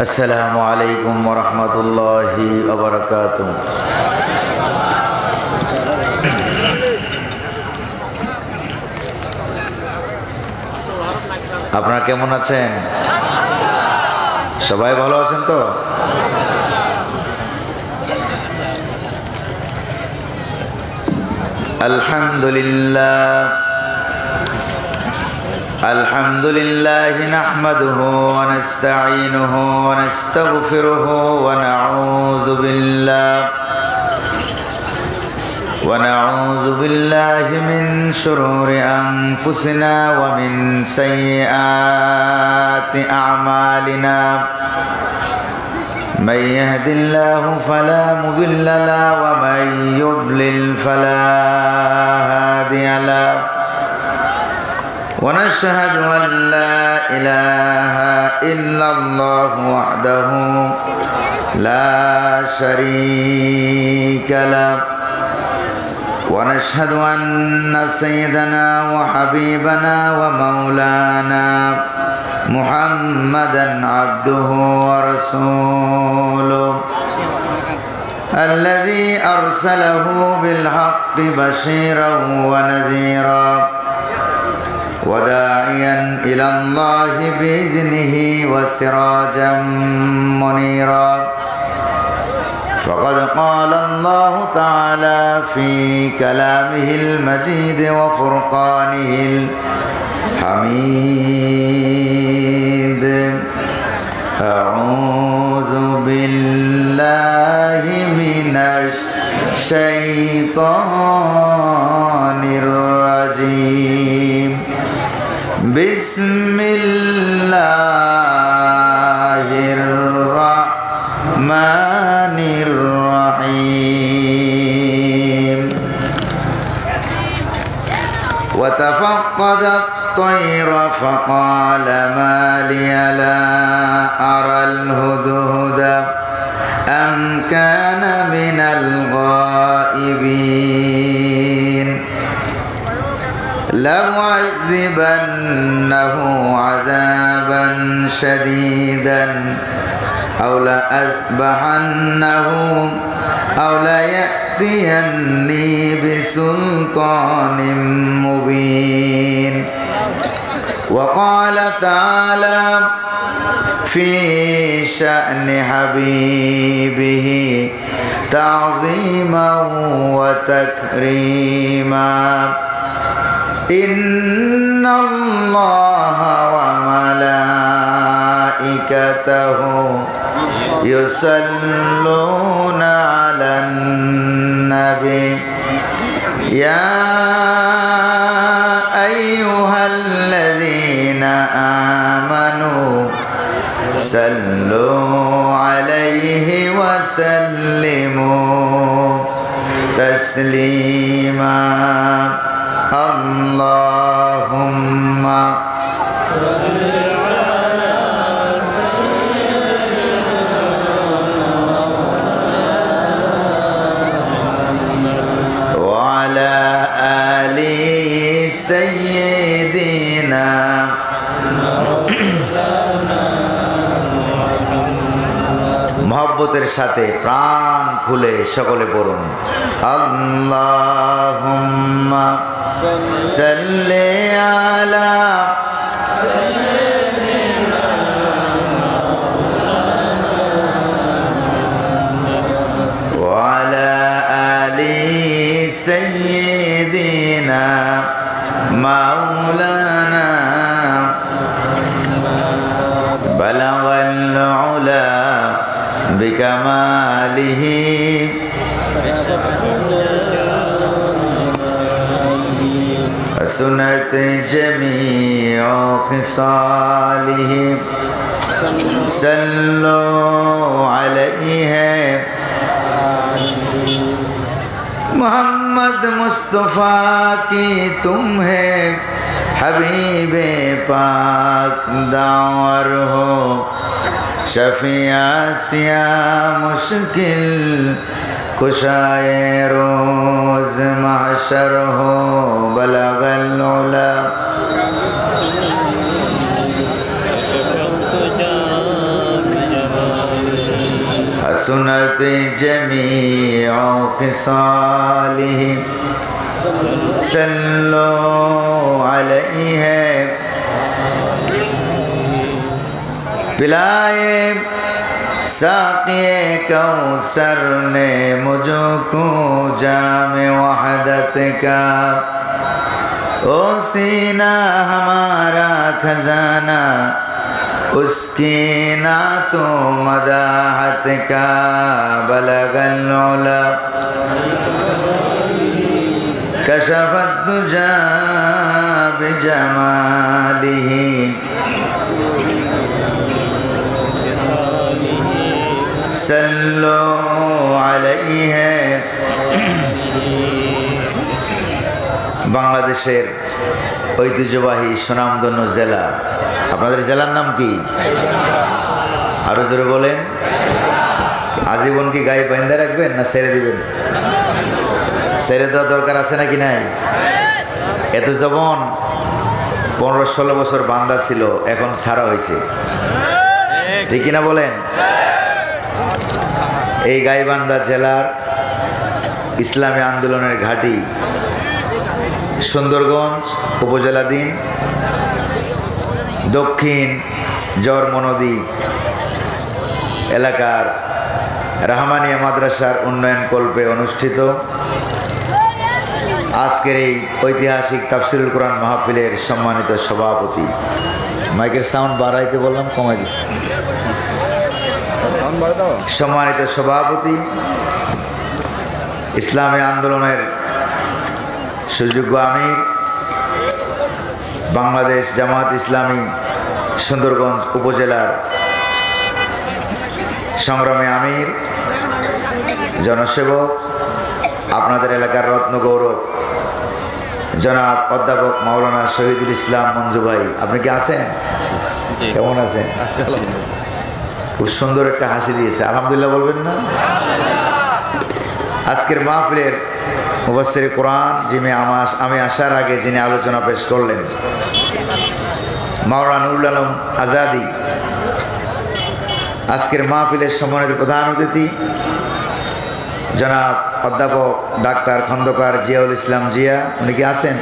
আসসালামু আলাইকুম ওয়া রাহমাতুল্লাহি ওয়া বারাকাতুহু। আপনারা কেমন আছেন? সবাই ভালো আছেন তো? আলহামদুলিল্লাহ নাহমাদুহু ওয়া নাস্তাঈনুহু ওয়া নাস্তাগফিরুহু ওয়া নাউযু বিল্লাহি মিন শুরুরি আনফুসিনা ওয়া মিন সাইয়্যাতি আ'মালিনা। من يهد الله فلا مضل له ومن يضلل فلا هادي له ونشهد أن لا إله إلا الله وحده لا شريك له ونشهد أن سيدنا وحبيبنا ومولانا محمدا عبده ورسوله الذي أرسله بالحق بشيرا ونذيرا وداعيا إلى الله بإذنه وسراجا منيرا. فقد قال الله تعالى في كلامه المجيد وفرقانه الحميد: أعوذ بالله من الشيطان الرجيم. بسم الله الرحمن الرحيم. وتفقد الطير فقال ما لي لا أرى الهدهد أم كان من الغائبين لأعذبنه عذابا شديدا أو لأذبحنه أو ليأتيني بسلطان مبين. وقال تعالى في شأن حبيبه تعظيما وتكريما: إن الله وملائكته يصلون على النبي يا أيها الذين آمنوا صلوا عليه وسلموا تسليما. اللهم صل على سيدنا وعلى آل سيدنا মহব্বতের সাথে প্রাণ খুলে সকলে পড়ুন: আল্লাহুম্মা সাল্লি আলা সাইয়্যিদিনা ওয়া আলা আলি সাইয়্যিদিনা মাওলানা বালাগাল উলা بكماله سنت جميع خصاله صلوا عليه मोहम्मद मुस्तफ़ा की तुम है हबीब पाक दावर हो शफिया सिया मुश्किल खुशाए रोज महशर हो बलगल उला حسنت جميع خصاله صلوا علیہ پلائے ساقی کوثر نے مجھ کو جام وحدت کا او سینہ ہمارا خزانہ اس کی نعت و مداحت کا بلغ العلا کشف الدجى بجماله صلوا علیہ বাংলাদেশের ঐতিহ্যবাহী সুনামধন্য জেলা আপনাদের জেলার নাম কি আরো জোরে বলেন আজীবন কি গায়ে বাঁধা রাখবেন না ছেড়ে দিবেন ছেড়ে দেওয়ার দরকার আছে নাকি নাই এত যখন 15-16 বছর বান্ধা ছিল এখন ছাড়া হয়েছে ঠিক কিনা বলেন এই গাইবান্ধা জেলার ইসলামী আন্দোলনের ঘাঁটি সুন্দরগঞ্জ উপজেলাধীন দক্ষিণ জরমনদী এলাকার রাহমানিয়া মাদ্রাসার উন্নয়ন কল্পে অনুষ্ঠিত আজকের এই ঐতিহাসিক তাফসিরুল কোরআন মাহফিলের সম্মানিত সভাপতি মাইকের সাউন্ড বাড়াইতে বললাম কমাই দিচ্ছি সম্মানিত সভাপতি ইসলামী আন্দোলনের সুযোগ্য আমির বাংলাদেশ জামাত ইসলামী সুন্দরগঞ্জ উপজেলার সংগ্রামী আমির জনসেবক আপনাদের এলাকার রত্নগৌরব জনাব অধ্যাপক মাওলানা শহীদুল ইসলাম মঞ্জু ভাই আপনি কি আছেন কেমন আছেন খুব সুন্দর একটা হাসি দিয়েছে আলহামদুলিল্লাহ বলবেন না আজকের মাহফিলের মুফাসসির কোরআন যিনি আমি আসার আগে যিনি আলোচনা পেশ করলেন মাওলানা নুরুল আলম আজাদি আজকের মাহফিলের সম্মানিত প্রধান অতিথি জনাব অধ্যাপক ডাক্তার খন্দকার জিয়াউল ইসলাম জিয়া উনি কি আছেন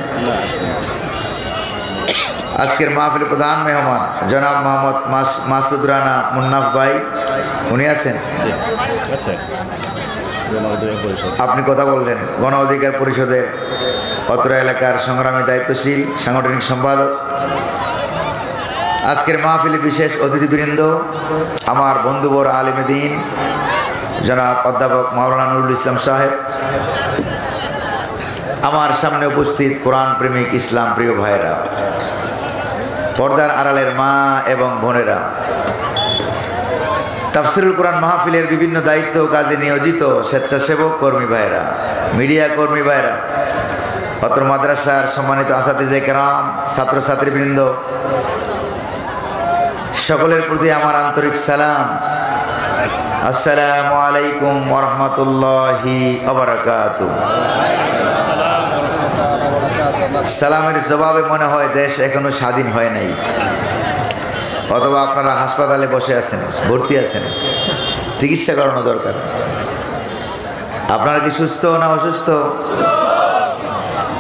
আজকের মাহফিলের প্রধান মেহমান জনাব মোহাম্মদ মাসুদ রানা মুন্নাফ ভাই উনি আছেন আপনি কথা বললেন গণ অধিকার পরিষদের অত্র এলাকার সংগ্রামী দায়িত্বশীল সাংগঠনিক সম্পাদক আজকের মাহফিলে বিশেষ অতিথিবৃন্দ আমার বন্ধুবর আলেমে দ্বীন জনাব অধ্যাপক মাওলানা নুরুল ইসলাম সাহেব আমার সামনে উপস্থিত কোরআন প্রেমিক ইসলাম প্রিয় ভাইরা পর্দার আড়ালের মা এবং বোনেরা তাফসিরুল কোরআন মাহফিলের বিভিন্ন দায়িত্ব কাজে নিয়োজিত স্বেচ্ছাসেবক কর্মী ভাইরা মিডিয়া কর্মী ভাইরা অত্র মাদ্রাসার সম্মানিত আসাতিজে কেরাম ছাত্রছাত্রীবৃন্দ সকলের প্রতি আমার আন্তরিক সালাম আসসালামু আলাইকুম ওয়া রাহমাতুল্লাহি ওয়া বারাকাতুহু সালামের জবাবে মনে হয় দেশ এখনো স্বাধীন হয় নাই অথবা আপনারা হাসপাতালে বসে আছেন ভর্তি আছেন চিকিৎসা করানো দরকার আপনারা কি সুস্থ না অসুস্থ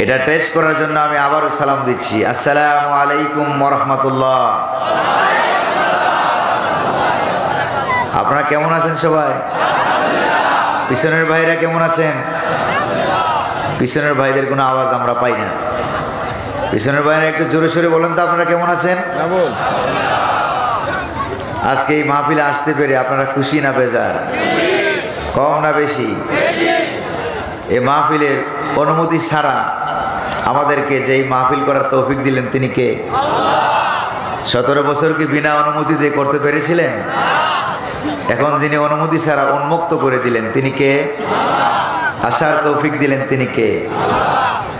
এটা টেস্ট করার জন্য আমি আবারও সালাম দিচ্ছি আসসালামু আলাইকুম ওয়া রাহমাতুল্লাহ আপনারা কেমন আছেন সবাই পিছনের ভাইরা কেমন আছেন পিছনের ভাইদের কোনো আওয়াজ আমরা পাই না পিছনের ভাইরা একটু জোরে সোরে বলেন তো আপনারা কেমন আছেন আজকে এই মাহফিলে আসতে পেরে আপনারা খুশি না বেজার কম না বেশি এই মাহফিলের অনুমতি ছাড়া আমাদেরকে যেই মাহফিল করার তৌফিক দিলেন তিনি কে 17 বছর কি বিনা অনুমতিতে করতে পেরেছিলেন এখন যিনি অনুমতি ছাড়া উন্মুক্ত করে দিলেন তিনি কে আসার তৌফিক দিলেন তিনি কে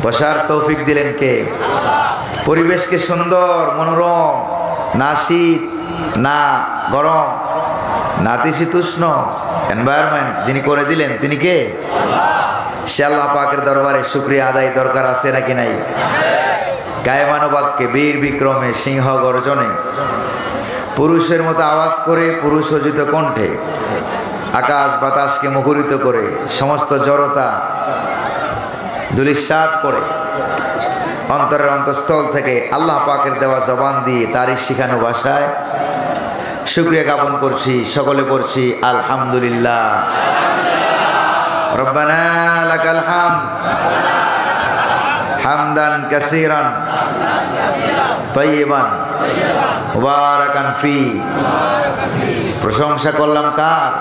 বসার তৌফিক দিলেন কে পরিবেশকে সুন্দর মনোরম না শীত না গরম নাতিশীতোষ্ণ এনভায়রনমেন্ট যিনি করে দিলেন তিনি কে সে আল্লাহ পাকের দরবারে শুকরিয়া আদায় দরকার আছে নাকি নাই কায়মানুবাক্যে বীর বিক্রমে সিংহ গর্জনে পুরুষের মতো আওয়াজ করে পুরুষ অজিত কণ্ঠে আকাশ বাতাসকে মুখরিত করে সমস্ত জড়তা ধূলিসাৎ করে অন্তরের অন্তঃস্থল থেকে আল্লাহ পাকের দেওয়া জবান দিয়ে তারই শিখানো ভাষায় শুকরিয়া জ্ঞাপন করছি, সকলে করছি আলহামদুলিল্লাহ। রব্বানা লাকাল হামদ হামদান কাসীরান তাইয়িবান মুবারাকান ফি। প্রশংসা করলাম কার?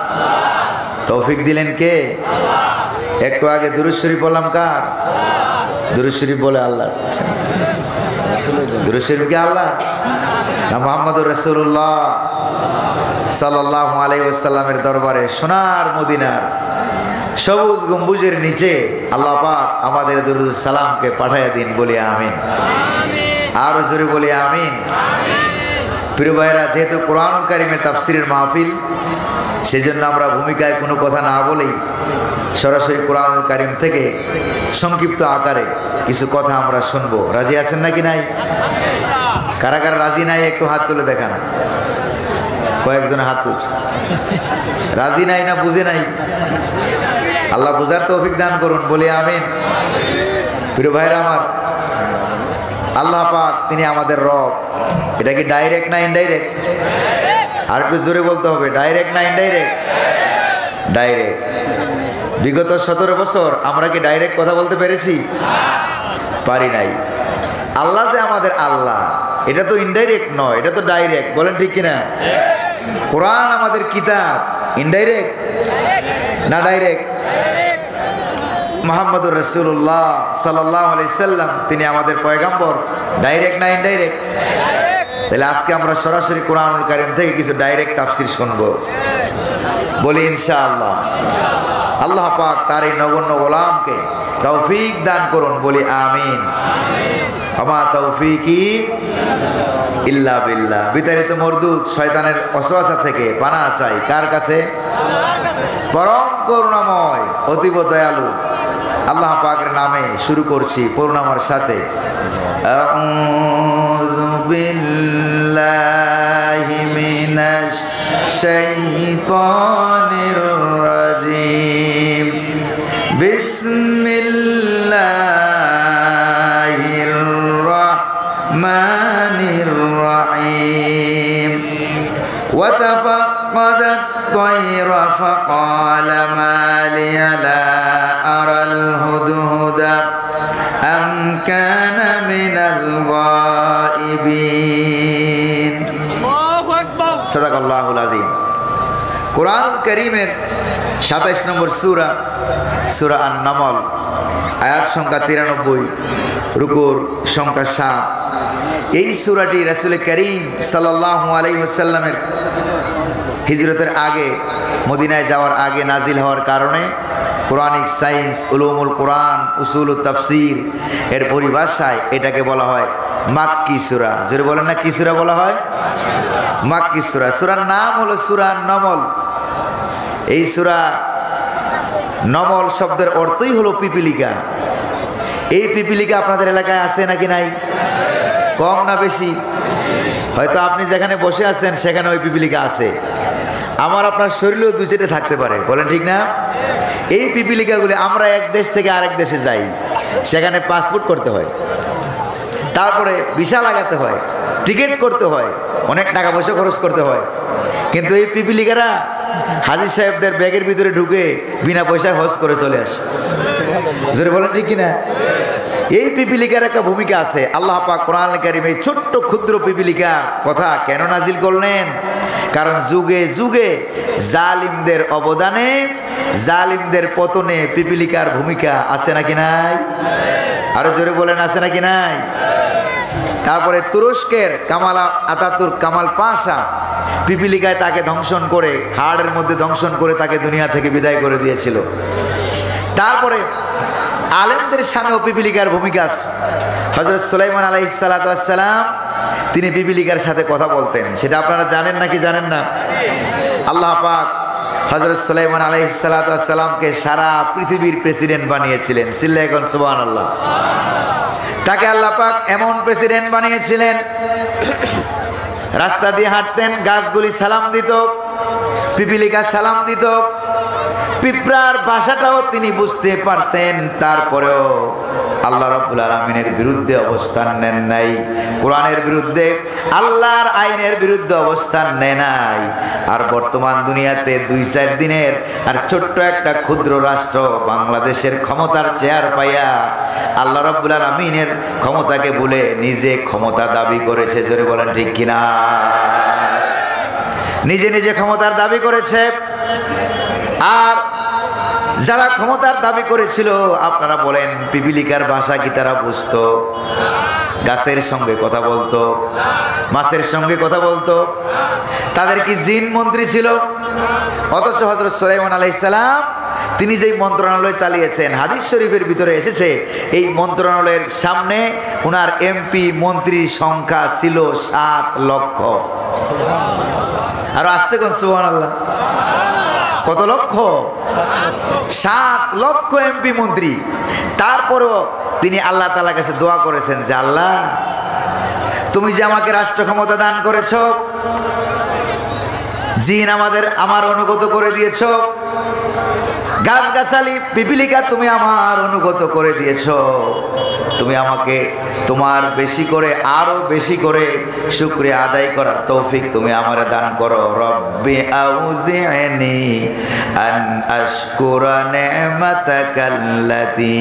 তৌফিক দিলেন কে? একটু আগে দুরূদ শরীফ বললাম কার? দুরূদ শরীফ বলে আল্লাহ। দুরূদ শরীফ কি আল্লাহ না মুহাম্মদুর রাসূলুল্লাহ সাল্লাল্লাহু আলাইহি ওয়াসাল্লামের দরবারে সোনার মদিনার সবুজ গম্বুজের নিচে আল্লাহ পাক আমাদের দুরূদ সালামকে পাঠাইয়া দিন, বলি আমিন। আর জোরে বলি আমিন। প্রিয় ভাইরা, যেহেতু কোরআনুল কারীমের তাফসীরের মাহফিল, সেজন্য আমরা ভূমিকায় কোনো কথা না বলেই সরাসরি কোরআনুল কারীম থেকে সংক্ষিপ্ত আকারে কিছু কথা আমরা শুনবো। রাজি আছেন নাকি নাই? কারা কারা রাজি নাই একটু হাত তুলে দেখান। কয়েকজন হাত তুলছে। রাজি নাই না বুঝে নাই? আল্লাহ বুঝার তৌফিক দান করুন, বলি আমিন। প্রিয় ভাইরা আমার, আল্লাহ পাক তিনি আমাদের রব। এটা কি ডাইরেক্ট না ইনডাইরেক্ট? আর একটু জোরে বলতে হবে, ডাইরেক্ট না ইনডাইরেক্ট? ডাইরেক্ট। বিগত 17 বছর আমরা কি ডাইরেক্ট কথা বলতে পেরেছি? পারি নাই। আল্লাহ যে আমাদের আল্লাহ, এটা তো ইনডাইরেক্ট নয়, এটা তো ডাইরেক্ট। বলেন ঠিক কিনা? কোরআন আমাদের কিতাব, ইনডাইরেক্ট না ডাইরেক্ট? মুহাম্মদুর রাসূলুল্লাহ সাল্লাল্লাহু আলাইহি সাল্লাম তিনি আমাদের পয়গাম্বর, ডাইরেক্ট না ইনডাইরেক্ট? তাহলে আজকে আমরা সরাসরি কোরআনুল কারীম থেকে কিছু ডাইরেক্ট তাফসীর শুনবো, বলি ইনশাআল্লাহ। আল্লাহ পাক তার এই নগণ্য গোলামকে তৌফিক দান করুন, বলি আমিন। আমা তৌফিকি ইল্লা বিল্লাহ। বিতাড়িত মরদুদ শয়তানের ওয়াসওয়াসা থেকে পানাহ চাই কার কাছে? পরম করুণাময় অতীব দয়ালু আল্লাহ পাকের নামে শুরু করছি পূর্ণামার সাথে। আউযু বিল্লাহি মিনাশ শাইতানির রাজিম। বিসমিল্লাহির রাহমানির রাহিম। ওয়া তাফাক্কাদাত তায়রা ফাকালা মা লিয়া লা আরাল হুদহুদা আম কানা মিনাল গায়িবিন। আল্লাহু আকবার। সাদাকাল্লাহুল আযীম। কোরআন কারীমের 27 নম্বর সূরা, সূরা আন-নামল, আয়াত সংখ্যা 93, রুকুর সংখ্যা 7। এই সূরাটি রাসূল করিম সাল্লাল্লাহু আলাইহি ওয়াসাল্লামের হিজরতের আগে, মদিনায় যাওয়ার আগে নাজিল হওয়ার কারণে কোরআনিক সায়েন্স, উলুমুল কোরআন, উসুলুত তাফসীর এর পরিভাষায় এটাকে বলা হয় মাক্কি সূরা। জোরে বলেন না, কি সূরা বলা হয়? মাক্কি সূরা। সূরার নাম হলো সূরা আন-নামল। এই সূরা নমল শব্দের অর্থই হলো পিপিলিকা। এই পিপিলিকা আপনাদের এলাকায় আছে নাকি নাই? কম না বেশি? হয়তো আপনি যেখানে বসে আছেন সেখানে ওই পিপিলিকা আছে। আমার আপনার শরীরেও 2-4টে থাকতে পারে। বলেন ঠিক না? এই পিপিলিকাগুলি, আমরা এক দেশ থেকে আরেক দেশে যাই, সেখানে পাসপোর্ট করতে হয়, তারপরে ভিসা লাগাতে হয়, টিকিট করতে হয়, অনেক টাকা পয়সা খরচ করতে হয়। কিন্তু এই পিপিলিকারা হাজী সাহেবদের ব্যাগের ভিতরে ঢুকে বিনা পয়সায় হজ করে চলে আসে। জোরে বলেন ঠিক কিনা? এই পিপিলিকার একটা ভূমিকা আছে। আল্লাহ পাক কোরআনুল কারীমে ছোট্ট ক্ষুদ্র পিপিলিকার কথা কেন নাজিল করলেন? কারণ যুগে যুগে জালিমদের অবদানে, জালিমদের পতনে পিপিলিকার ভূমিকা আছে নাকি নাই? আরো জোরে বলেন, আছে নাকি নাই? তারপরে তুরস্কের কামাল আতাতুর্ক, কামাল পাশা পিপিলিকায় তাকে ধ্বংসন করে, হাড়ের মধ্যে ধ্বংসন করে তাকে দুনিয়া থেকে বিদায় করে দিয়েছিল। তারপরে আলেমদের সামনেও পিপিলিকার ভূমিকা আছে। হযরত সুলাইমান আলাইহিস সালাতু ওয়াস সালাম তিনি পিপিলিকার সাথে কথা বলতেন। সেটা আপনারা জানেন নাকি জানেন না? আল্লাহ পাক হযরত সুলাইমান আলাইহিস সালাতু ওয়াস সালামকে সারা পৃথিবীর প্রেসিডেন্ট বানিয়েছিলেন। চিল্লায়ে এখন সুবহানাল্লাহ। তাকে আল্লাহ পাক এমন প্রেসিডেন্ট বানিয়েছিলেন, রাস্তা দিয়ে হাঁটতেন, গাছগুলি সালাম দিত, পিপিলিকা সালাম দিত, পিঁপড়ার ভাষাটাও তিনি বুঝতে পারতেন। তারপরেও আল্লাহ রাব্বুল আলামিনের বিরুদ্ধে অবস্থান নেন নাই, কোরআনের বিরুদ্ধে, আল্লাহর আইনের বিরুদ্ধে অবস্থান নেয় নাই। আর বর্তমান দুনিয়াতে 2-4 দিনের আর ছোট্ট একটা ক্ষুদ্র রাষ্ট্র বাংলাদেশের ক্ষমতার চেয়ার পাইয়া আল্লাহ রাব্বুল আলামিনের ক্ষমতাকে ভুলে নিজে ক্ষমতা দাবি করেছে। জোরে বলেন ঠিক কিনা? নিজে নিজে ক্ষমতার দাবি করেছে। আর যারা ক্ষমতার দাবি করেছিল, আপনারা বলেন পিপিলিকার ভাষা কি তারা বুঝতো? গাছের সঙ্গে কথা বলতো, মাছের সঙ্গে কথা বলতো। তাদের কি জিন মন্ত্রী ছিল? অথচ হযরত সুলাইমান আলাইহিস সালাম তিনি যেই মন্ত্রণালয় চালিয়েছেন, হাদিস শরীফের ভিতরে এসেছে এই মন্ত্রণালয়ের সামনে ওনার এমপি মন্ত্রীর সংখ্যা ছিল 7 লক্ষ। আর আসতে কোন সুবহানাল্লাহ, কত লক্ষ? 7 লক্ষ এমপি মন্ত্রী। তারপরও তিনি আল্লাহ তাআলার কাছে দোয়া করেছেন যে আল্লাহ, তুমি যে আমাকে রাষ্ট্র ক্ষমতা দান করেছ, জিন আমার অনুগত করে দিয়েছ, গাছগাছালি পিপিলিকা তুমি আমার অনুগত করে দিয়েছ, তুমি আমাকে তোমার বেশি করে আরো বেশি করে শুকরিয়া আদায় করার তৌফিক তুমি আমারে দান করো। রব্বি আউজি'নি আন আশকুরা নি'মাতাকাল্লাতী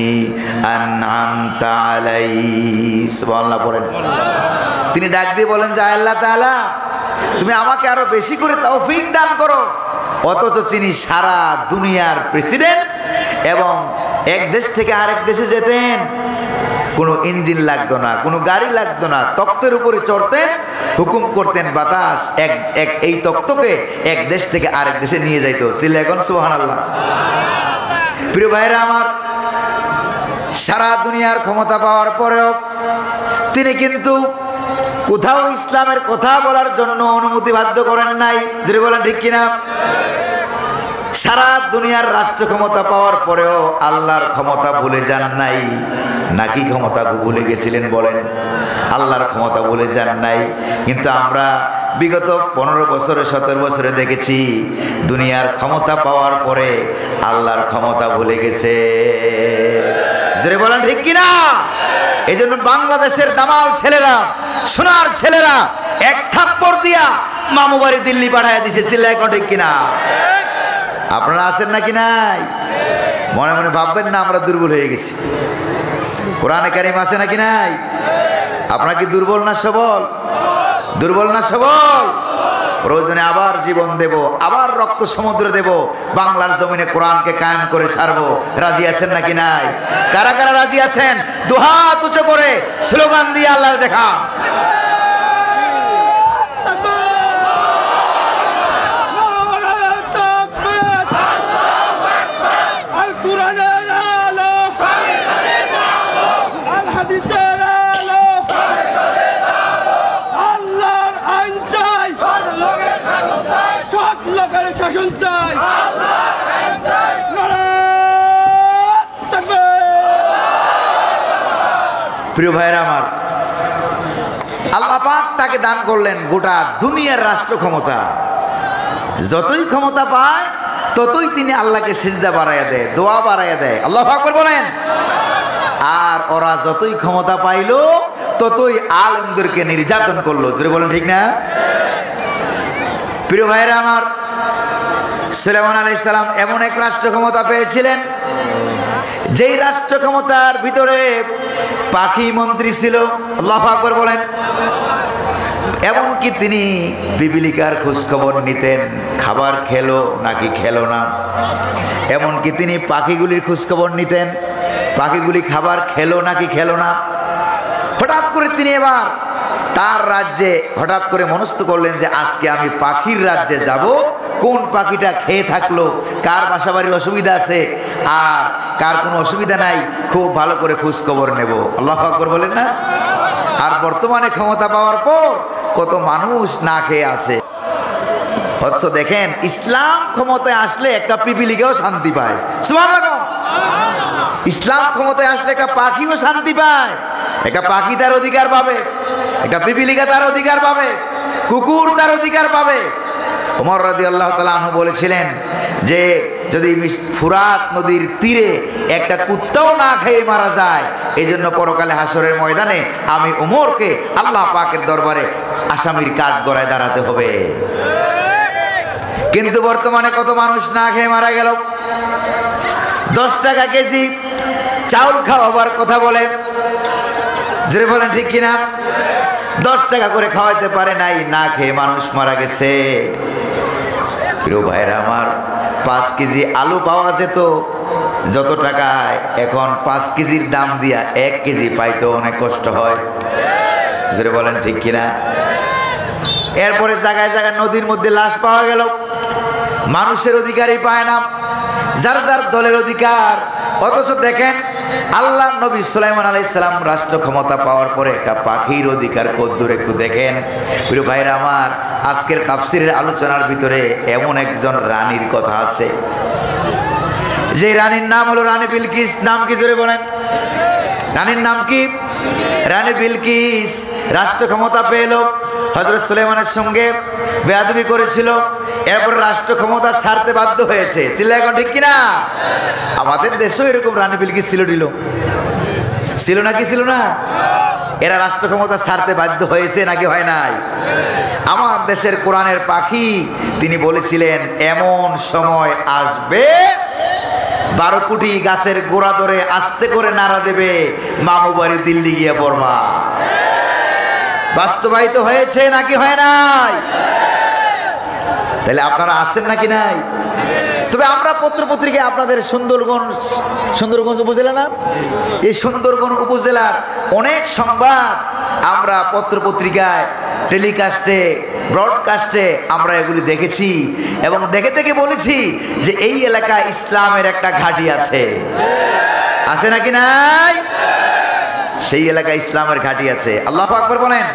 আন'আমতা আলাইহি। সুবহানাল্লাহ পড়েন। তিনি ডাক দিয়ে বলেন যে আল্লাহ তাআলা, তুমি আমাকে আরো বেশি করে তৌফিক দান করো। অথচ তিনি সারা দুনিয়ার প্রেসিডেন্ট এবং এক দেশ থেকে আরেক দেশে যেতেন, কোনো ইঞ্জিন লাগতো না, কোনো গাড়ি লাগতো না, তক্তের উপরে চড়তেন, হুকুম করতেন, বাতাস এই তক্তকে এক দেশ থেকে আরেক দেশে নিয়ে যাইতো। চিল্লায় এখন সুবহানাল্লাহ। প্রিয় ভাইরা আমার, সারা দুনিয়ার ক্ষমতা পাওয়ার পরেও তিনি কিন্তু কোথাও ইসলামের কথা বলার জন্য অনুমতি বাধ্য করেন নাই। যদি বলেন ঠিক কিনা? সারা দুনিয়ার রাষ্ট্র ক্ষমতা পাওয়ার পরেও আল্লাহর ক্ষমতা ভুলে যান নাই। নাকি ক্ষমতা ভুলে গেছিলেন বলেন? আল্লাহর ক্ষমতা ভুলে যান নাই। কিন্তু আমরা বিগত 15 বছরে 17 বছরে দেখেছি দুনিয়ার ক্ষমতা পাওয়ার পরে আল্লাহর ক্ষমতা ভুলে গেছে। যদি বলেন ঠিক কিনা? এই জন্য বাংলাদেশের দামাল ছেলেরা, সোনার ছেলেরা এক থাপ্পড় দিয়া মামু বাড়ি দিল্লি পাঠাইয়া দিছে। চিল্লায় এখন ঠিক কিনা? আপনারা আছেন নাকি নাই? মনে মনে ভাববেন না আমরা দুর্বল হয়ে গেছি। কোরআনে কারিম আছে নাকি নাই? আপনারা কি দুর্বল না সবল? দুর্বল না সবল? প্রয়োজনে আবার জীবন দেব, আবার রক্ত সমুদ্র দেব, বাংলার জমিনে কোরআনকে কায়েম করে ছাড়বো। রাজি আছেন নাকি নাই? কারা কারা রাজি আছেন? দুহাত উঁচু করে স্লোগান দিয়ে আল্লাহর দেখা। প্রিয় ভাইরা আমার, আল্লাহ পাক তাকে দান করলেন গোটা দুনিয়ার রাষ্ট্র ক্ষমতা। যতই ক্ষমতা পায় ততই তিনি আল্লাহকে সিজদা বাড়াইয়া দেয়, দোয়া বাড়াইয়া দেয়। আল্লাহু আকবার বলেন। আর ওরা যতই ক্ষমতা পাইল ততই আলেমদেরকে নির্যাতন করলো। জোরে বলেন ঠিক না? প্রিয় ভাইরা আমার, সুলাইমান আলাইহিস সালাম এমন এক রাষ্ট্র ক্ষমতা পেয়েছিলেন যেই রাষ্ট্র ক্ষমতার ভিতরে পাখি মন্ত্রী ছিল। আল্লাহু আকবার বলেন। এমনকি তিনি পিপিলিকার খোঁজখবর নিতেন, খাবার খেলো নাকি খেলো না। এমনকি তিনি পাখিগুলির খোঁজখবর নিতেন, পাখিগুলি খাবার খেলো নাকি খেলো না। হঠাৎ করে তিনি এবার তার রাজ্যে হঠাৎ করে মনস্থ করলেন যে আজকে আমি পাখির রাজ্যে যাব। কোন পাখিটা খেয়ে থাকলো, কার বাসাবাড়ির অসুবিধা আছে আর কার কোনো অসুবিধা নাই, খুব ভালো করে খোঁজ খবর নেব। আল্লাহু আকবার বলেন না? আর বর্তমানে ক্ষমতা পাওয়ার পর কত মানুষ না খেয়ে আছে। অথচ দেখেন ইসলাম ক্ষমতায় আসলে একটা পিপিলিকাও শান্তি পায়। সুবহানাল্লাহ। ইসলাম ক্ষমতায় আসলে একটা পাখিও শান্তি পায়। একটা পাখি তার অধিকার পাবে, একটা পিপিলিকা তার অধিকার পাবে, কুকুর তার অধিকার পাবে। ওমর রাদিয়াল্লাহু তাআলা আনহু বলেছিলেন যে যদি ফুরাত নদীর তীরে একটা কুত্তাও না খেয়ে মারা যায়, এই জন্য পরকালে হাসরের ময়দানে আমি ওমরকে আল্লাহ পাকের দরবারে আসামির কাঠগড়ায় দাঁড়াতে হবে। কিন্তু বর্তমানে কত মানুষ না খেয়ে মারা গেল। 10 টাকা কেজি চাউল খাওয়াবার কথা বলে, যে বলেন ঠিক কিনা? 10 টাকা করে খাওয়াইতে পারে নাই, না খেয়ে মানুষ মারা গেছে। প্রিয় ভাইরা আমার, 5 কেজি আলু পাওয়া যেত যত টাকায়, এখন 5 কেজির দাম দিয়া 1 কেজি পাইতে অনেক কষ্ট হয়। যে বলেন ঠিক কিনা? এরপরে জায়গায় জায়গায় নদীর মধ্যে লাশ পাওয়া গেল। মানুষের অধিকারই পায় না, যার যার দলের অধিকার। অথচ দেখেন আল্লাহ নবী সুলাইমান আলাইহিস সালাম রাষ্ট্র ক্ষমতা পাওয়ার পরে একটা পাখির অধিকার কদ্দুর একটু দেখেন। প্রিয় ভাইরা আমার, আজকের তাফসিরের আলোচনার ভিতরে এমন একজন রানীর কথা আছে, যে রানীর নাম হলো রানী বিলকিস। নাম কি জোরে বলেন? রানীর নাম কি? রানী বিলকিস। রাষ্ট্র ক্ষমতা পেল, হযরত সুলাইমানের সঙ্গে বেয়াদবি করেছিল, এরপর রাষ্ট্র ক্ষমতা ছাড়তে বাধ্য হয়েছে। ছিল এখন ঠিক কিনা? আমাদের দেশেও এরকম রানী বিলকিস ছিল নাকি ছিল না? এরা রাষ্ট্র ক্ষমতা ছাড়তে বাধ্য হয়েছে নাকি হয় নাই? আমার দেশের কোরআনের পাখি তিনি বলেছিলেন, এমন সময় আসবে 12 কোটি গাছের গোড়া ধরে আস্তে করে নাড়া দেবে, মামু বাড়ি দিল্লি গিয়ে পড়বা। বাস্তবায়িত হয়েছে নাকি হয় নাই? তাহলে আপনারা আছেন নাকি নাই? তবে আমরা পত্রপত্রিকায় আপনাদের সুন্দরগঞ্জ উপজেলা না, এই সুন্দরগঞ্জ উপজেলার অনেক সংবাদ আমরা পত্রপত্রিকায় টেলিকাস্টে ব্রডকাস্টে আমরা এগুলি দেখেছি, এবং দেখে দেখে বলেছি যে এই এলাকায় ইসলামের একটা ঘাঁটি আছে নাকি নাই? সেই এলাকায় ইসলামের ঘাঁটি আছে। আল্লাহু আকবার বলেন।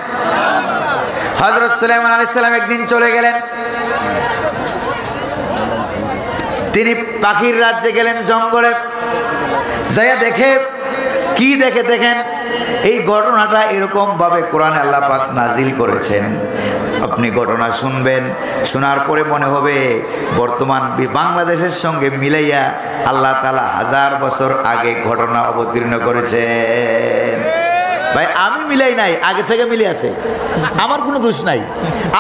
হযরত সুলাইমান আলাইহিস সালাম একদিন চলে গেলেন, তিনি পাখির রাজ্যে গেলেন, জঙ্গলে যাইয়া দেখে কি দেখেন এই ঘটনাটা এরকম ভাবে কোরআনে আল্লাহ পাক নাজিল করেছেন। আপনি ঘটনা শুনবেন, শোনার পরে মনে হবে বর্তমান বাংলাদেশের সঙ্গে মিলাইয়া আল্লাহ তাআলা 1000 বছর আগে ঘটনা অবতীর্ণ করেছেন। ভাই আমি মিলাই নাই, আগে থেকে মিলে আছে, আমার কোনো দোষ নাই।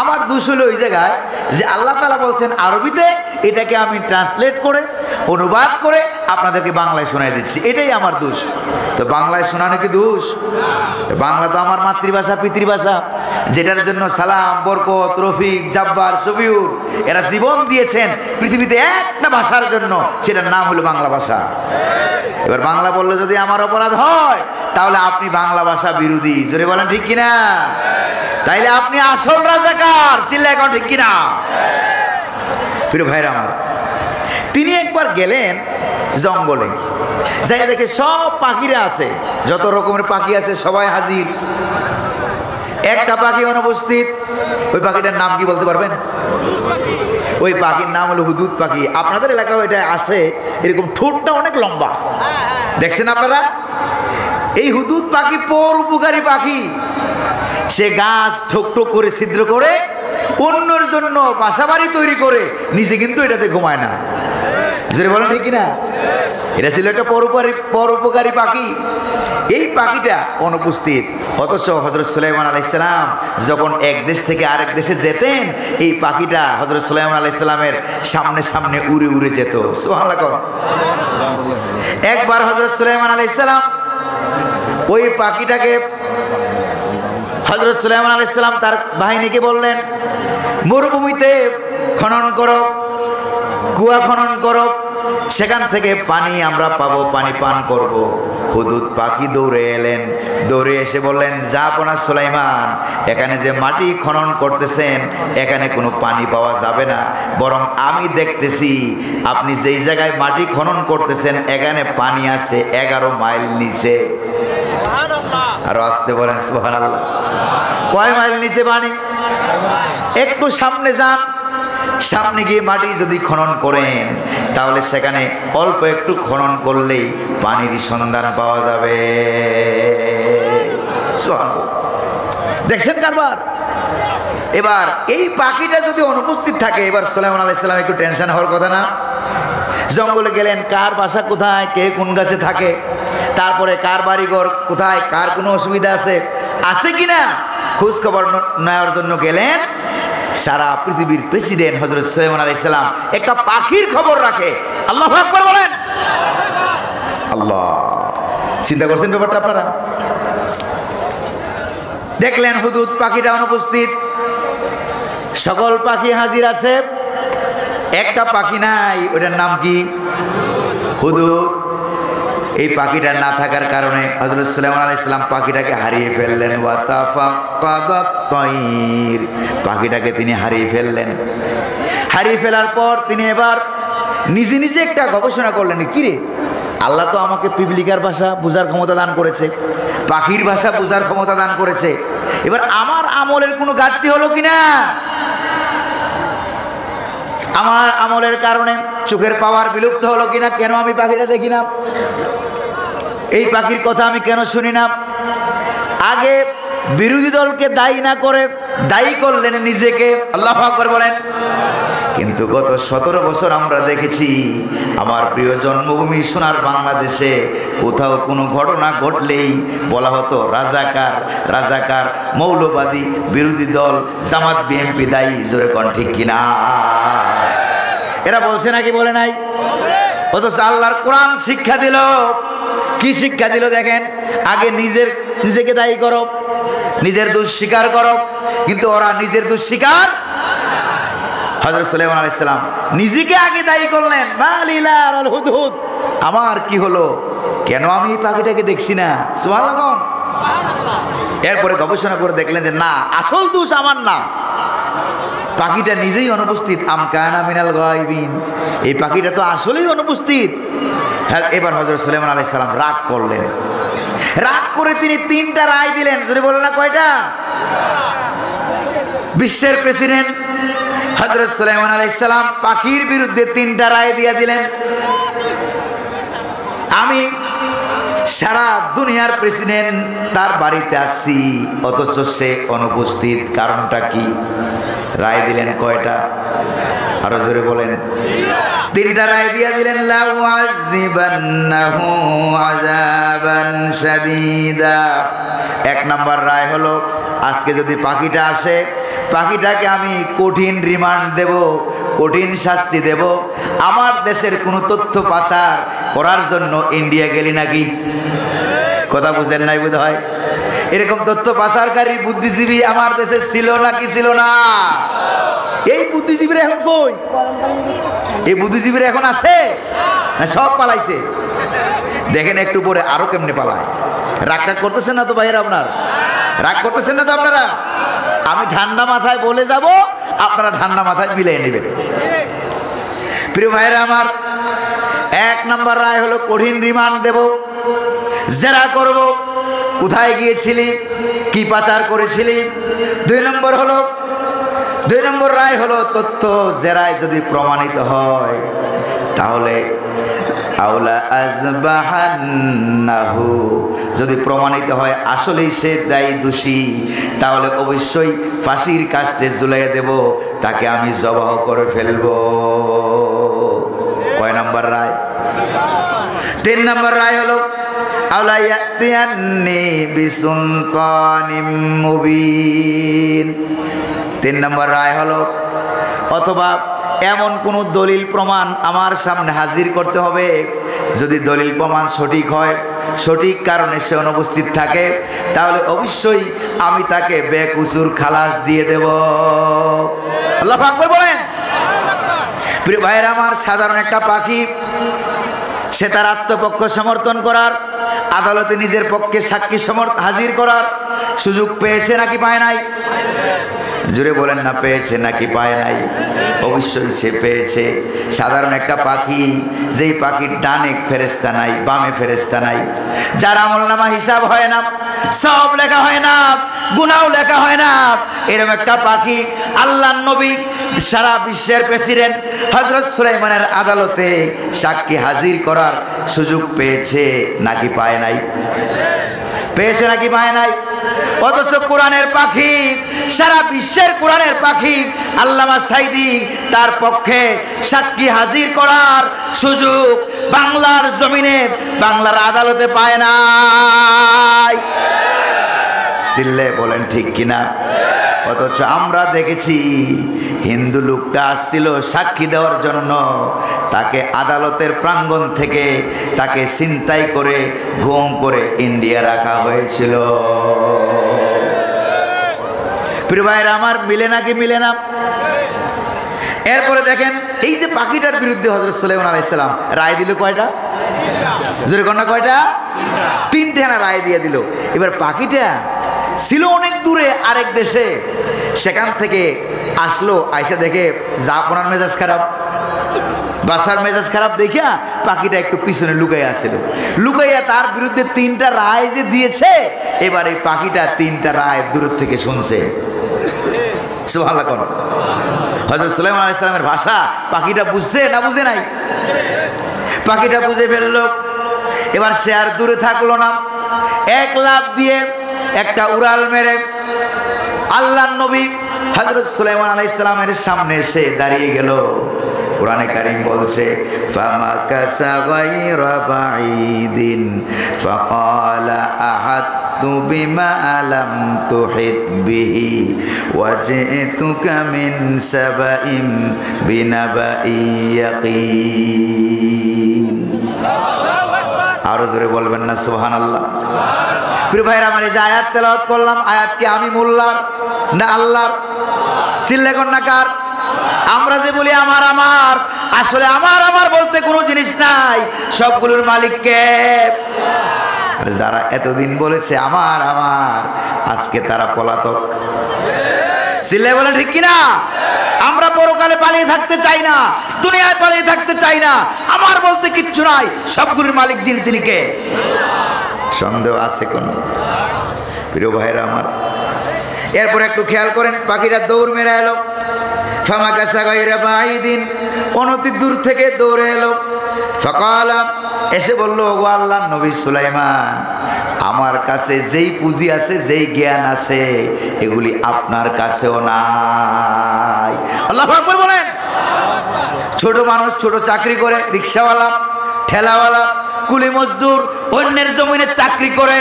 আমার দোষ হলো ওই জায়গায় যে আল্লাহ তাআলা বলছেন আরবিতে, এটাকে আমি ট্রান্সলেট করে অনুবাদ করে আপনাদেরকে বাংলায় শোনাই দিচ্ছি, এটাই আমার দোষ। তো বাংলায় শোনানো কি দোষ? বাংলা তো আমার মাতৃভাষা, পিতৃভাষা, যেটার জন্য সালাম, বরকত, রফিক, জাব্বার, শফিউর এরা জীবন দিয়েছেন পৃথিবীতে একটা ভাষার জন্য, সেটার নাম হলো বাংলা ভাষা। এবার বাংলা বললে যদি আমার অপরাধ হয়, তাহলে আপনি বাংলা ভাষা বিরোধী। জোরে বলেন ঠিক কিনা? তাইলে আপনি আসল রাজাকার। চিল্লা এখন ঠিক কিনা? প্রিয় ভাইরা আমার, তিনি একবার গেলেন জঙ্গলে, যাই দেখে সব পাখিরা আছে, যত রকমের পাখি আছে সবাই হাজির, একটা পাখি অনুপস্থিত। ওই পাখিটার নাম কি বলতে পারবেন? ওই পাখির নাম হলো হুদুদ পাখি। আপনাদের এলাকায় এটা আছে, এরকম ঠোঁটটা অনেক লম্বা, দেখছেন আপনারা? এই হুদুদ পাখি পরোপকারী পাখি, সে গাছ ঠোক ঠোক করে ছিদ্র করে অন্যের জন্য বাসা বাড়ি তৈরি করে, নিজে কিন্তু এটাতে ঘুমায় না। যদি বলেন ঠিক কিনা? এটা ছিল একটা পরোপকারী পাখি। এই পাখিটা অনুপস্থিত, অথচ হযরত সুলাইমান আলাইহিস সালাম যখন এক দেশ থেকে আরেক দেশে যেতেন, এই পাখিটা হযরত সুলাইমান আলাইহিস সালামের সামনে উড়ে উড়ে যেত। সুবহানাল্লাহ। একবার হযরত সুলাইমান আলাইহিস সালাম ওই পাখিটাকে, হযরত সুলাইমান আলাইহিস সালাম তার বাহিনীকে বললেন, মরুভূমিতে খনন করো, কুয়া খনন করো, সেখান থেকে পানি আমরা পাবো, পানি পান করব। হুদুদ পাখি দৌড়ে এলেন, দৌড়ে এসে বললেন, জাহাপনা সুলাইমান, এখানে যে মাটি খনন করতেছেন এখানে কোনো পানি পাওয়া যাবে না, বরং আমি দেখতেছি আপনি যেই জায়গায় মাটি খনন করতেছেন এখানে পানি আছে 11 মাইল নিচে। আর আসতে বলেন সুবহানাল্লাহ। কয় মাইল নিচে পানি? একটু সামনে যান, সামনে গিয়ে মাটি যদি খনন করেন তাহলে সেখানে অল্প একটু খনন করলেই পানির সন্ধান পাওয়া যাবে। দেখছেন কারবার? এবার এই পাখিটা যদি অনুপস্থিত থাকে, এবার সুলাইমান আলাইহিস সালাম একটু টেনশন হওয়ার কথা না? জঙ্গলে গেলেন, কার বাসা কোথায়, কে কোন গাছে থাকে, তারপরে কার বাড়িঘর কোথায়, কার কোনো অসুবিধা আছে কিনা খোঁজ খবর নেওয়ার জন্য গেলেন। সারা পৃথিবীর প্রেসিডেন্ট হযরত সুলাইমান আলাইহিস সালাম একটা পাখির খবর রাখে। আল্লাহু আকবার বলেন। আল্লাহ, চিন্তা করছেন ব্যাপারটা আপনারা? দেখলেন হুদহুদ পাখিটা অনুপস্থিত, সকল পাখি হাজির আছে, একটা পাখি নাই, ওটার নাম কি? হুদহুদ। এই পাখিটা না থাকার কারণে হযরত সুলাইমান আলাইহিস সালাম পাখিটাকে হারিয়ে ফেললেন। ওয়া তাফাক্কাদাত তাইর, পাখিটাকে তিনি হারিয়ে ফেললেন। হারিয়ে ফেলার পর তিনি এবার নিজে নিজে একটা গবেষণা করলেন, কি রে, আল্লাহ তো আমাকে পিপলিকার ভাষা বোঝার ক্ষমতা দান করেছে, পাখির ভাষা বোঝার ক্ষমতা দান করেছে, এবার আমার আমলের কোনো ঘাটতি হলো কিনা? আমার আমলের কারণে চোখের পাওয়ার বিলুপ্ত হলো কিনা? কেন আমি পাখিটা দেখি না? এই পাখির কথা আমি কেন শুনি না? আগে বিরোধী দলকে দায়ী না করে দায়ী করলেন নিজেকে। আল্লাহু আকবার বলেন। কিন্তু গত 17 বছর আমরা দেখেছি আমার প্রিয় জন্মভূমি সোনার বাংলাদেশে কোথাও কোনো ঘটনা ঘটলেই বলা হতো রাজাকার রাজাকার, মৌলবাদী, বিরোধী দল, জামাত বিএনপি দায়ী। জোরে কোন ঠিক কিনা? এরা বলছে নাকি বলে নাই? অথচ আল্লাহর কোরআন শিক্ষা দিল। কি শিক্ষা দিল দেখেন? আগে নিজেকে দায়ী করো, নিজের দোষ স্বীকার করো। কিন্তু ওরা নিজের দোষ স্বীকার। হযরত সুলাইমান আলাইহিস সালাম নিজেকে আগে দায়ী করলেন, মালিলার আল হুদহুদ, আমার কি হলো, কেন আমি এই পাখিটাকে দেখছি না? সুবহানাল্লাহ। এরপরে গবেষণা করে দেখলেন যে না, আসল দোষ আমার না, পাখিটা নিজেই অনুপস্থিত। আম কানা মিনাল গায়বিন, এই পাখিটা তো আসলেই অনুপস্থিত। হ্যাঁ, এবার হযরত সুলাইমান আলাইহিস সালাম রাগ করলেন। রাগ করে তিনি 3টা রায় দিলেন। যদি বলেন না কয়টা? বিশ্বের প্রেসিডেন্ট হযরত সুলাইমান আলাইহিস সালাম পাখির বিরুদ্ধে 3টা রায় দিয়ে দিলেন। আমি সারা দুনিয়ার প্রেসিডেন্ট, তার বাড়িতে আসছি অথচ সে অনুপস্থিত, কারণটা কি? রায় দিলেন কয়টা? আরো জোরে বলেন। 3টা রায় দিয়ে দিলেন। লাউআযিবান্নাহু আযাবান শাদীদা। 1 নম্বর রায় হলো, আজকে যদি পাখিটা আসে, পাখিটাকে আমি কঠিন রিমান্ড দেব, কঠিন শাস্তি দেব। আমার দেশের কোনো তথ্য পাচার করার জন্য ইন্ডিয়া গেলি নাকি? কথা বুঝেন নাই বোধ হয়। এরকম তথ্য পাচারকারী বুদ্ধিজীবী আমার দেশে ছিল নাকি ছিল না? এই বুদ্ধিজীবীরা এখন কই? এই বুদ্ধিজীবীরা এখন আছে না সব পালাইছে? দেখেন একটু পরে আরো কেমনে পালায়। রাগ করতেছেন না তো ভাইয়েরা? আপনার রাগ করতেছেন না তো আপনারা? আমি ঠান্ডা মাথায় বলে যাব, আপনারা ঠান্ডা মাথায় মিলিয়ে নেবেন। প্রিয় ভাইয়েরা আমার, 1 নম্বর রায় হলো কঠিন রিমান্ড দেব, জেরা করব, কোথায় গিয়েছিলি, কি পাচার করেছিলি। 2 নম্বর রায় হলো তথ্য জেরায় যদি প্রমাণিত হয় তাহলে আউলা আযবাহান্নাহু, যদি প্রমাণিত হয় আসলেই সে দায়ী দোষী, তাহলে অবশ্যই ফাঁসির কাস্টে ঝুলিয়ে দেব, তাকে আমি জবাহ করে ফেলব। কয় নম্বর রায়? 3 নম্বর রায় হলো আউলা ইয়াতিয়ান্নি বিসুলতানিম মুবিন। 3 নম্বর রায় হলো অথবা এমন কোন দলিল প্রমাণ আমার সামনে হাজির করতে হবে, যদি দলিল প্রমাণ সঠিক হয়, সঠিক কারণে সে অনুপস্থিত থাকে, তাহলে অবশ্যই আমি তাকে বেকসুর খালাস দিয়ে দেব। আল্লাহু আকবার বলেন। প্রিয় ভাইয়েরা আমার, সাধারণ একটা পাখি, সে তার আত্মপক্ষ সমর্থন করার, আদালতে নিজের পক্ষে সাক্ষী হাজির করার সুযোগ পেয়েছে নাকি পায় নাই? জোরে বলেন না, পেয়েছে নাকি পায় নাই? অবশ্যই সে পেয়েছে। সাধারণ একটা পাখি, যেই পাখির ডানে ফেরেশতা নাই, বামে ফেরেশতা নাই, যার আমলনামা হিসাব হয় না, সব লেখা হয় না, গুনাহ লেখা হয় না, এরকম একটা পাখি আল্লাহর নবী, সারা বিশ্বের প্রেসিডেন্ট হযরত সুলাইমানের আদালতে সাক্ষী হাজির করার সুযোগ পেয়েছে নাকি পায় নাই? পেয়েছে নাকি পায় নাই? অথচ কোরআনের পাখি, সারা বিশ্বের কোরআনের পাখি আল্লামা সাঈদী তার পক্ষে সাক্ষী হাজির করার সুযোগ বাংলার জমিনে, বাংলার আদালতে পায় নাই। চিল্লে বলেন ঠিক কিনা? অথচ আমরা দেখেছি হিন্দু লোকটা আসছিল সাক্ষী দেওয়ার জন্য, তাকে আদালতের প্রাঙ্গণ থেকে তাকে ছিনতাই করে গুম করে ইন্ডিয়া রাখা হয়েছিল। প্রিয় ভাইরা আমার, মিলে নাকি মিলে না? এরপরে দেখেন এই যে পাখিটার বিরুদ্ধে হযরত সুলাইমান আলাইহিস সালাম রায় দিল কয়টা? জোরে কন্যা কয়টা? 3টে না রায় দিয়ে দিল। এবার পাখিটা ছিল অনেক দূরে আরেক দেশে, সেখান থেকে আসলো, আইসা দেখে জাপানার মেজাজ খারাপ, বাসার মেজাজ খারাপ দেখিয়া পাখিটা একটু পিছনে লুকাইয়া আসছিল। লুকাইয়া তার বিরুদ্ধে 3টা রায় যে দিয়েছে, এবার এই পাখিটা 3টা রায় দূর থেকে শুনছে। সুবহানাল্লাহ। কোন হযরত সুলাইমান আলাইহিস সালামের ভাষা পাখিটা বুঝছে না বুঝে নাই? পাখিটা বুঝে ফেললো। এবার সে আর দূরে থাকলো না, এক লাফ দিয়ে একটা উড়াল মেরে আল্লাহর নবী হযরত সুলাইমান আলাইহিস সালামের সামনে এসে দাঁড়িয়ে গেল। কোরআনে কারীম বলছে, ফামাকাসা গায়রা বাঈদিন ফাকালা আহাততু বিমা লাম তুহিত বিহি ওয়াজিতুকা মিন সাবাইম বিনাবাই ইয়াকিন। আরো জোরে বলবেন না সুবহানাল্লাহ? প্রিয় ভাইরা আমার, এই যে আয়াত তেলাওয়াত করলাম, আয়াত কি আমি মোল্লার না আল্লাহর? চিল্লে কন্যা কার? আমরা যে বলি আমার আমার, আসলে আমার আমার বলতে কোনো জিনিস নাই, সবগুলোর মালিক কে? আর যারা এতদিন বলেছে আমার আমার, আজকে তারা পলাতক। চিল্লে বলে ঠিক কিনা? আমরা পরকালে পালিয়ে থাকতে চাই না, দুনিয়ায় পালিয়ে থাকতে চাই না, আমার বলতে কিচ্ছু নাই, সবগুলোর মালিক যিনি তিনি কে? সন্দেহ আছে কোন? প্রিয় ভাইরা আমার, এরপর একটু খেয়াল করেন, পাখিটা দৌড় মেরে এলো। ফামাকাসা গায়রা বাঈদিন, অনতি দূর থেকে দৌড়ে এলো। ফাকালা, এসে বলল, ওগো আল্লাহর নবী সুলাইমান, আমার কাছে যেই পুঁজি আছে, যেই জ্ঞান আছে, এগুলি আপনার কাছেও নাই। আল্লাহু আকবার বলেন। ছোট মানুষ, ছোট চাকরি করে, রিকশাওয়ালা, ঠেলাওয়ালা, কুলি মজদুর, অন্যের জমিনে চাকরি করে,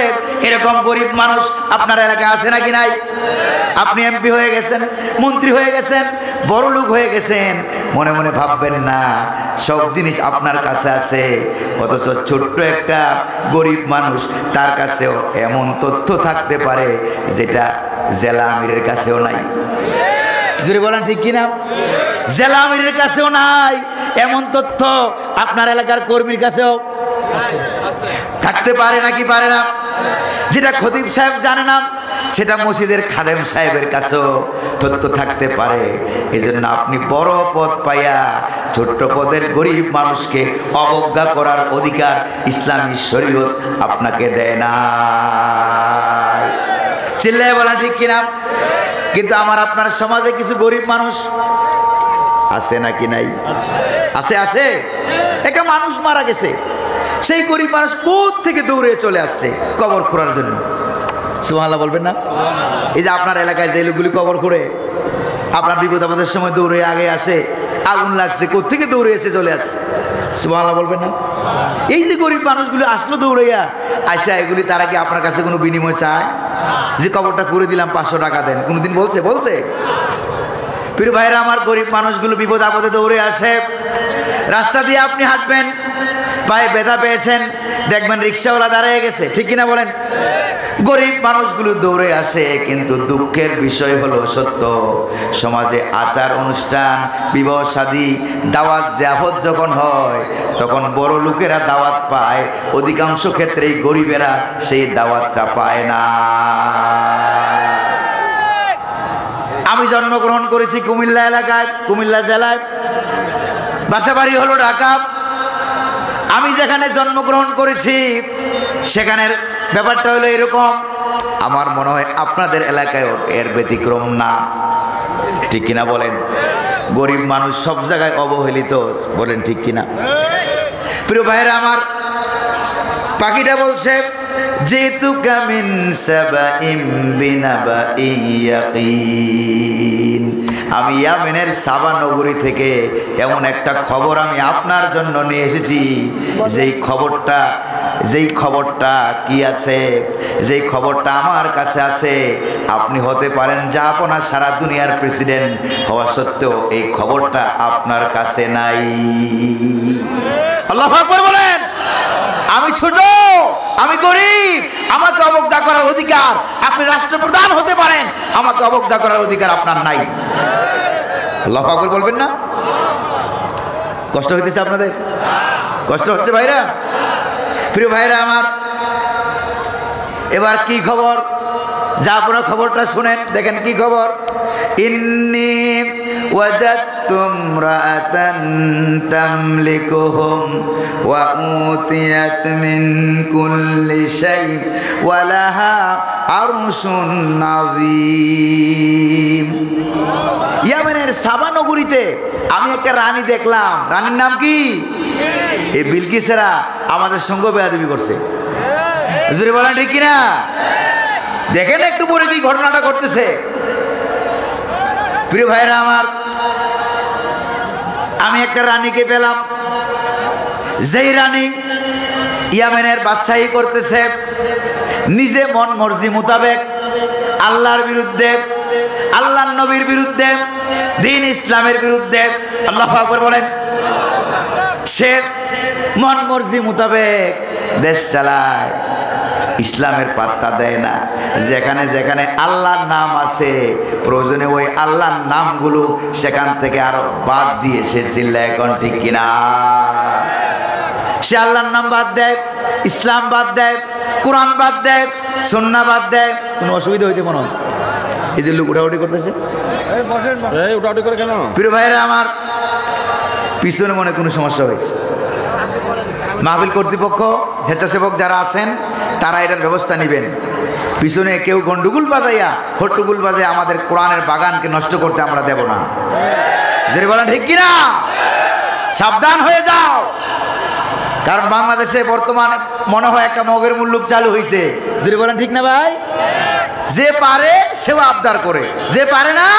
এরকম গরিব মানুষ আপনার এলাকায় আছে নাকি নাই? আপনি এমপি হয়ে গেছেন, মন্ত্রী হয়ে গেছেন, বড় লোক হয়ে গেছেন, মনে মনে ভাববেন না সব জিনিস আপনার কাছে আছে। অথচ ছোট্ট একটা গরিব মানুষ, তার কাছেও এমন তথ্য থাকতে পারে যেটা জেলা আমিরের কাছেও নাই। যদি বলেন ঠিক কিনা? জেলা আমিরের কাছেও নাই এমন তথ্য আপনার এলাকার কর্মীর কাছেও থাকতে পারে নাকি পারে না? যেটা খতিব সাহেব জানে না, সেটা মসজিদের খাদেম সাহেবের কাছেও তথ্য থাকতে পারে। এজন্য আপনি বড় পদ পাইয়া ছোট্ট পদের গরিব মানুষকে অবজ্ঞা করার অধিকার ইসলামী শরীয়ত আপনাকে দেয় না। চিল্লায় বলা ঠিক কিনা? কিন্তু আমার আপনার সমাজে কিছু গরিব মানুষ আছে নাকি নাই? আছে, আছে। একটা মানুষ মারা গেছে, সেই গরিব মানুষ কোথা থেকে দৌড়ে চলে আসছে কবর খোঁড়ার জন্য। সুবহানাল্লাহ বলবেন না? এই যে আপনার এলাকায় যে লোকগুলি কবর খোঁড়ে, আপনার বিপদ আপদের সময় দৌড়ে আগে আসে, আগুন লাগছে কোথা থেকে দৌড়ে এসে চলে আসছে। সুবহানাল্লাহ বলবেন না? এই যে গরিব মানুষগুলি আসলো দৌড়াইয়া, আইসা এগুলি তারা কি আপনার কাছে কোনো বিনিময় চায়? যে কবরটা করে দিলাম 500 টাকা দেন, কোনোদিন বলছে? বলছে? প্রিয় ভাইরা আমার, গরিব মানুষগুলো বিপদ আপদে দৌড়ে আসে। রাস্তা দিয়ে আপনি হাঁটবেন, পায়ে ব্যথা পেয়েছেন, দেখবেন রিক্সাওয়ালা দাঁড়িয়ে গেছে, ঠিক কিনা বলেন? গরিব মানুষগুলো দৌড়ে আসে। কিন্তু দুঃখের বিষয় হলো সত্য, সমাজে আচার অনুষ্ঠান, বিবাহ শাদী, দাওয়াত জিয়াফত যখন হয়, তখন বড় লোকেরা দাওয়াত পায়, অধিকাংশ ক্ষেত্রেই গরিবেরা সেই দাওয়াতটা পায় না। আমি জন্মগ্রহণ করেছি কুমিল্লা এলাকায়, কুমিল্লা জেলায়, বাসাবাড়ি হলো ঢাকা। আমি যেখানে জন্মগ্রহণ করেছি সেখানের ব্যাপারটা হলো এরকম। আমার মনে হয় আপনাদের এলাকায়ও এর ব্যতিক্রম না, ঠিক কিনা বলেন? গরিব মানুষ সব জায়গায় অবহেলিত, বলেন ঠিক কিনা? প্রিয় ভাইরা আমার, পাখিটা বলছে জিতুকা মিন সাবাইম বিনাবাইন ইয়াকিন, আমি ইয়ামেনের সাবা নগরী থেকে এমন একটা খবর আমি আপনার জন্য নিয়ে এসেছি, যেই খবরটা কি আছে, যেই খবরটা আমার কাছে আছে, আপনি হতে পারেন জাহাপনা সারা দুনিয়ার প্রেসিডেন্ট হওয়া সত্ত্বেও এই খবরটা আপনার কাছে নাই। আল্লাহু আকবার বলেন। আমি ছোট, আমি গরিব, আমাকে অবজ্ঞা করার অধিকার, আপনি রাষ্ট্রপ্রধান হতে পারেন, আমাকে অবজ্ঞা করার অধিকার আপনার নাই। আল্লাহু আকবার বলবেন না? কষ্ট হইতেছে আপনাদের? কষ্ট হচ্ছে ভাইরা? প্রিয় ভাইরা আমার, এবার কি খবর? যা আপনারা খবরটা শুনেন, দেখেন কি খবর। ইন্নী ওয়াজাদতু ইমরাআতান তামলিকুহুম ওয়া উতিয়াত মিন কুল্লি শাই ওয়া লাহা আরশুন আযীম। ইয়ামেনের সাবা নগরীতে আমি একটা রানী দেখলাম। রানীর নাম কি? এই বিলকিসেরা আমাদের সঙ্গে বেয়াদবি করছে। জোরে বলেন ঠিক কিনা? দেখেন একটু পরে কি ঘটনাটা ঘটতেছে। প্রিয় ভাইরা আমার, আমি একটা রানীকে পেলাম, যেই রানী ইয়ামেনের বাদশাহী করতেছে নিজে মন মর্জি মোতাবেক আল্লাহর বিরুদ্ধে, আল্লাহর নবীর বিরুদ্ধে, দ্বীন ইসলামের বিরুদ্ধে। আল্লাহু আকবার বলেন। সে মন মর্জি মোতাবেক দেশ চালায়, ইসলামের পাত্তা দেয় না। যেখানে যেখানে আল্লাহর নাম আছে, প্রয়োজনে ওই আল্লাহর নামগুলো সেখান থেকে আরো বাদ দিয়েছে। চিল্লায় এখন ঠিক কিনা? সে আল্লাহর নাম বাদ দেয়, ইসলাম বাদ দেয়, কোরআন বাদ দেয়, সুন্নাহ বাদ দেয়। কোনো অসুবিধা হইতে মনে হয়? এই যে লোক উঠাউটি করতেছে, উঠাউটি করে কেন? প্রিয় ভাইরা আমার, পিছনে মনে কোনো সমস্যা হয়েছে। মাহফিল কর্তৃপক্ষ, স্বেচ্ছাসেবক যারা আছেন তারা এটার ব্যবস্থা নেবেন। পিছনে কেউ গন্ডগোল বাজাইয়া, হট্টগোল বাজাইয়া আমাদের কোরআনের বাগানকে নষ্ট করতে আমরা দেব না। যদি বলেন ঠিক কিনা? সাবধান হয়ে যাও। কারণ বাংলাদেশে বর্তমানে মনে হয় একটা মগের মুল্লুক চালু হয়েছে। যদি বলেন ঠিক না ভাই? যে পারে সেও আবদার করে, যে পারে না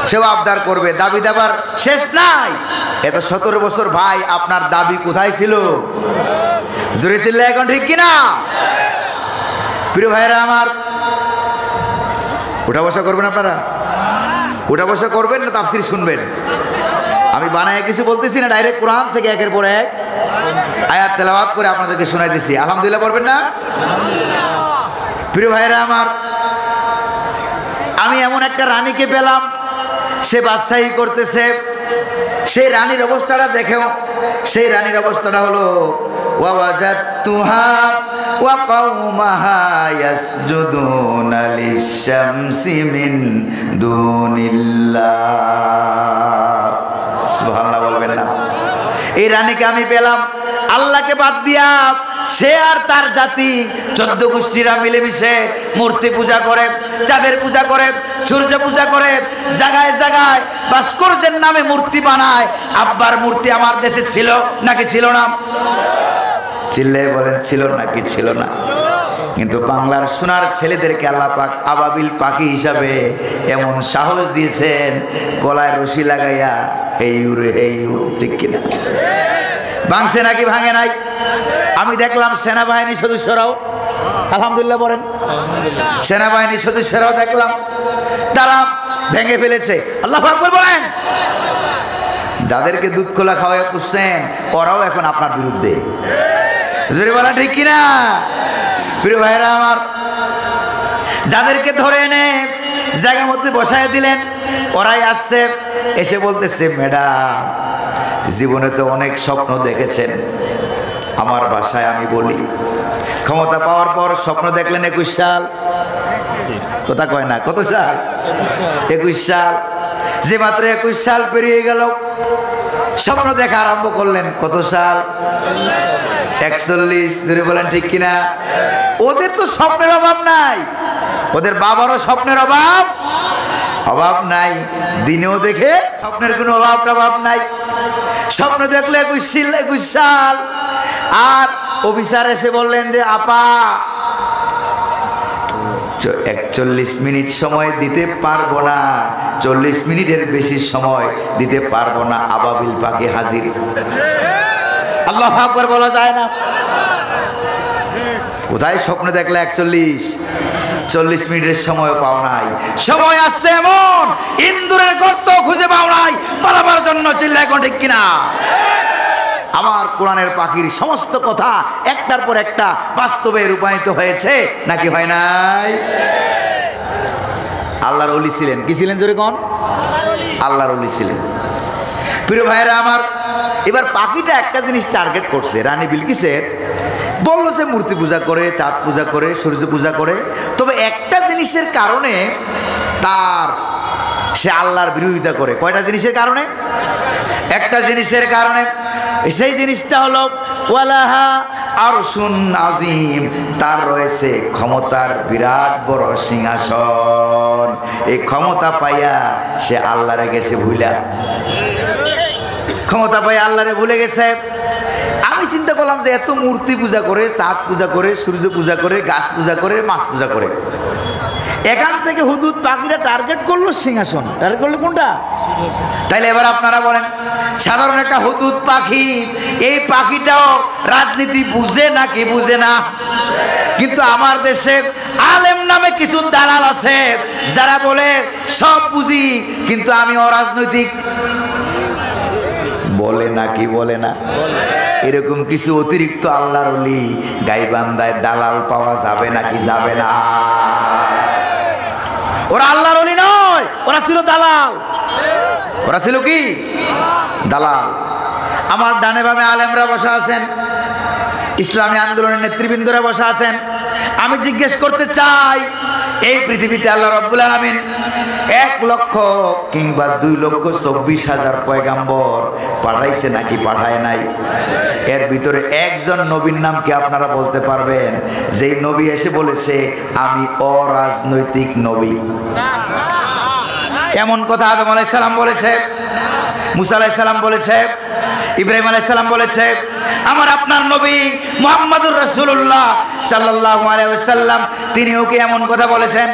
সেও আবদার করবে। দাবি দেবার শেষ নাই। এত 17 বছর ভাই, আপনার দাবি কোথায় ছিল? জোরে চিল্লা এখন ঠিক কিনা? প্রিয় ভাইরা আমার, উঠা বসা করবেন আপনারা? উঠা বসা করবেন না তাফসীর শুনবেন? আমি বানায় কিছু বলতেছি না, ডাইরেক্ট কোরআন থেকে একের পর এক আয়াত তেলাওয়াত করে আপনাদেরকে শোনাইতেছি। আলহামদুলিল্লাহ পড়বেন না? প্রিয় ভাইরা আমার, আমি এমন একটা রানীকে পেলাম, সে বাদশাহী করতেছে। সেই রানীর অবস্থাটা দেখেও, সেই রানীর অবস্থাটা হলো ওয়াজাদতুহা ওয়া কওমাহা ইয়াসজুদুনা লিশ-শামসি মিন দুনিল্লাহ। সুবহানাল্লাহ বলবেন না? এই রানীকে আমি পেলাম আল্লাহকে বাদ দিয়া। সে আর তার জাতি 14 গোষ্ঠীরা মিলেমিশে মূর্তি পূজা করে, চাঁদের পূজা করে, সূর্য পূজা করে, জায়গায় জায়গায় ভাস্কর্যের নামে মূর্তি বানায়। আব্বার মূর্তি আমার দেশে ছিল নাকি ছিল না? চিল্লায় বলেন, ছিল নাকি ছিল না? কিন্তু বাংলার সোনার ছেলেদেরকে আল্লাহ পাক আবাবিল পাখি হিসাবে এমন সাহস দিয়েছেন, গলায় রশি লাগাইয়া এই উড়ে এই ঠিক কিনা? ভাঙছে নাকি ভাঙে নাই? আমি দেখলাম সেনাবাহিনী সদস্যরাও, আলহামদুলিল্লাহ বলেন, সেনাবাহিনী সদস্যরাও দেখলাম তারা ভেঙে ফেলেছে। আল্লাহু আকবার বলেন। যাদেরকে দুধ খোলা খাওয়ায় পুষছেন ওরাও এখন আপনার বিরুদ্ধে। জোরে বলা ঠিক কিনা? প্রিয় ভাইরা আমার, যাদেরকে ধরে এনে জায়গা মধ্যে বসায় দিলেন, ওরাই আসছে, এসে বলতেছে, ম্যাডাম জীবনে তো অনেক স্বপ্ন দেখেছেন। আমার ভাষায় আমি বলি, ক্ষমতা পাওয়ার পর স্বপ্ন দেখলেন 21 সাল। কথা কয় না, কত সাল? 21 সাল। যে মাত্র 21 সাল পেরিয়ে গেল, স্বপ্ন দেখা আরম্ভ করলেন কত সাল? 41। জোরে বলেন ঠিক কিনা? ওদের তো স্বপ্নের অভাব নাই, ওদের বাবারও স্বপ্নের অভাব নাই। দিনেও দেখে স্বপ্নের কোনো অভাব নাই। স্বপ্ন দেখলে 21 সাল, আর অফিসার এসে বললেন যে আপা 41 মিনিট সময় দিতে পারবো না, 40 মিনিটের বেশি সময় দিতে পারবো না, আবাবিল পাখি হাজির। আল্লাহু আকবার বলা যায় না? কোথায় স্বপ্ন দেখলে 41-40 মিনিটের সময় পাও নাই। সময় আসছে এমন ইন্দুরের গর্ত খুঁজে পাও নাই, পালাবার জন্য চিল্লায় কোন ঠিক কিনা? আমার কোরআনের পাখির সমস্ত কথা একটার পর একটা বাস্তবে রূপায়িত হয়েছে নাকি হয় নাই? আল্লাহর ওলি ছিলেন। কি ছিলেন জোরে কোন? আল্লাহর ওলি ছিলেন। প্রিয় ভাইরা আমার, এবার পাখিটা একটা জিনিস টার্গেট করছে। রানী বিলকিসের বলল যে মূর্তি পূজা করে, চাঁদ পূজা করে, সূর্য পূজা করে, তবে একটা জিনিসের কারণে সে আল্লাহর বিরোধিতা করে। কয়টা জিনিসের কারণে? একটা জিনিসের কারণে। সেই জিনিসটা হলো ওয়ালাহা আরশুন আযীম, তার রয়েছে ক্ষমতার বিরাট বড় সিংহাসন। এই ক্ষমতা পাইয়া সে আল্লাহরে গেছে ভুলা, ক্ষমতা পাইয়া আল্লাহরে ভুলে গেছে। আমি চিন্তা করলাম যে এত মূর্তি পূজা করে, চাঁদ পূজা করে, সূর্য পূজা করে, গাছ পূজা করে, মাছ পূজা করে, এখান থেকে হুদুদ পাখিটা টার্গেট করলো সিংহাসন। টার্গেট করলো কোনটা? তাইলে এবার আপনারা বলেন, সাধারণ একটা হুদুদ পাখি, এই পাখিটাও রাজনীতি বুঝে নাকি বুঝে না? কিন্তু আমার দেশে আলেম নামে কিছু দালাল আছে যারা বলে সব বুঝি, কিন্তু আমি অরাজনৈতিক। বলে নাকি বলে না? এরকম কিছু অতিরিক্ত আল্লাহর ওলি গাইবান্ধায় দালাল পাওয়া যাবে নাকি যাবে না? ওরা আল্লাহর ওলি নয়, ওরা ছিল দালাল। ওরা ছিল কি? দালাল। আমার ডানে বামে আলেমরা বসা আছেন, ইসলামী আন্দোলনের নেতৃবৃন্দরা বসা আছেন। আমি জিজ্ঞেস করতে চাই, এই পৃথিবীতে আল্লাহ রাব্বুল আলামিন 1 লক্ষ কিংবা 2,24,000 পয়গাম্বর পাঠাইছে নাকি পাঠায় নাই? এর ভিতরে একজন নবীর নাম কি আপনারা বলতে পারবেন যেই নবী এসে বলেছে আমি অরাজনৈতিক নবী? এমন কথা আদম আলাইহিস সালাম বলেছে, মুসা আলাইহিস সালাম বলেছে, ইব্রাহিম আলাইহিস সালাম বলেছে। আমার আপনার নবী মুহাম্মদুর রাসূলুল্লাহ সাল্লাল্লাহু আলাইহি ওয়াসাল্লাম তিনিও কি এমন কথা বলেছেন?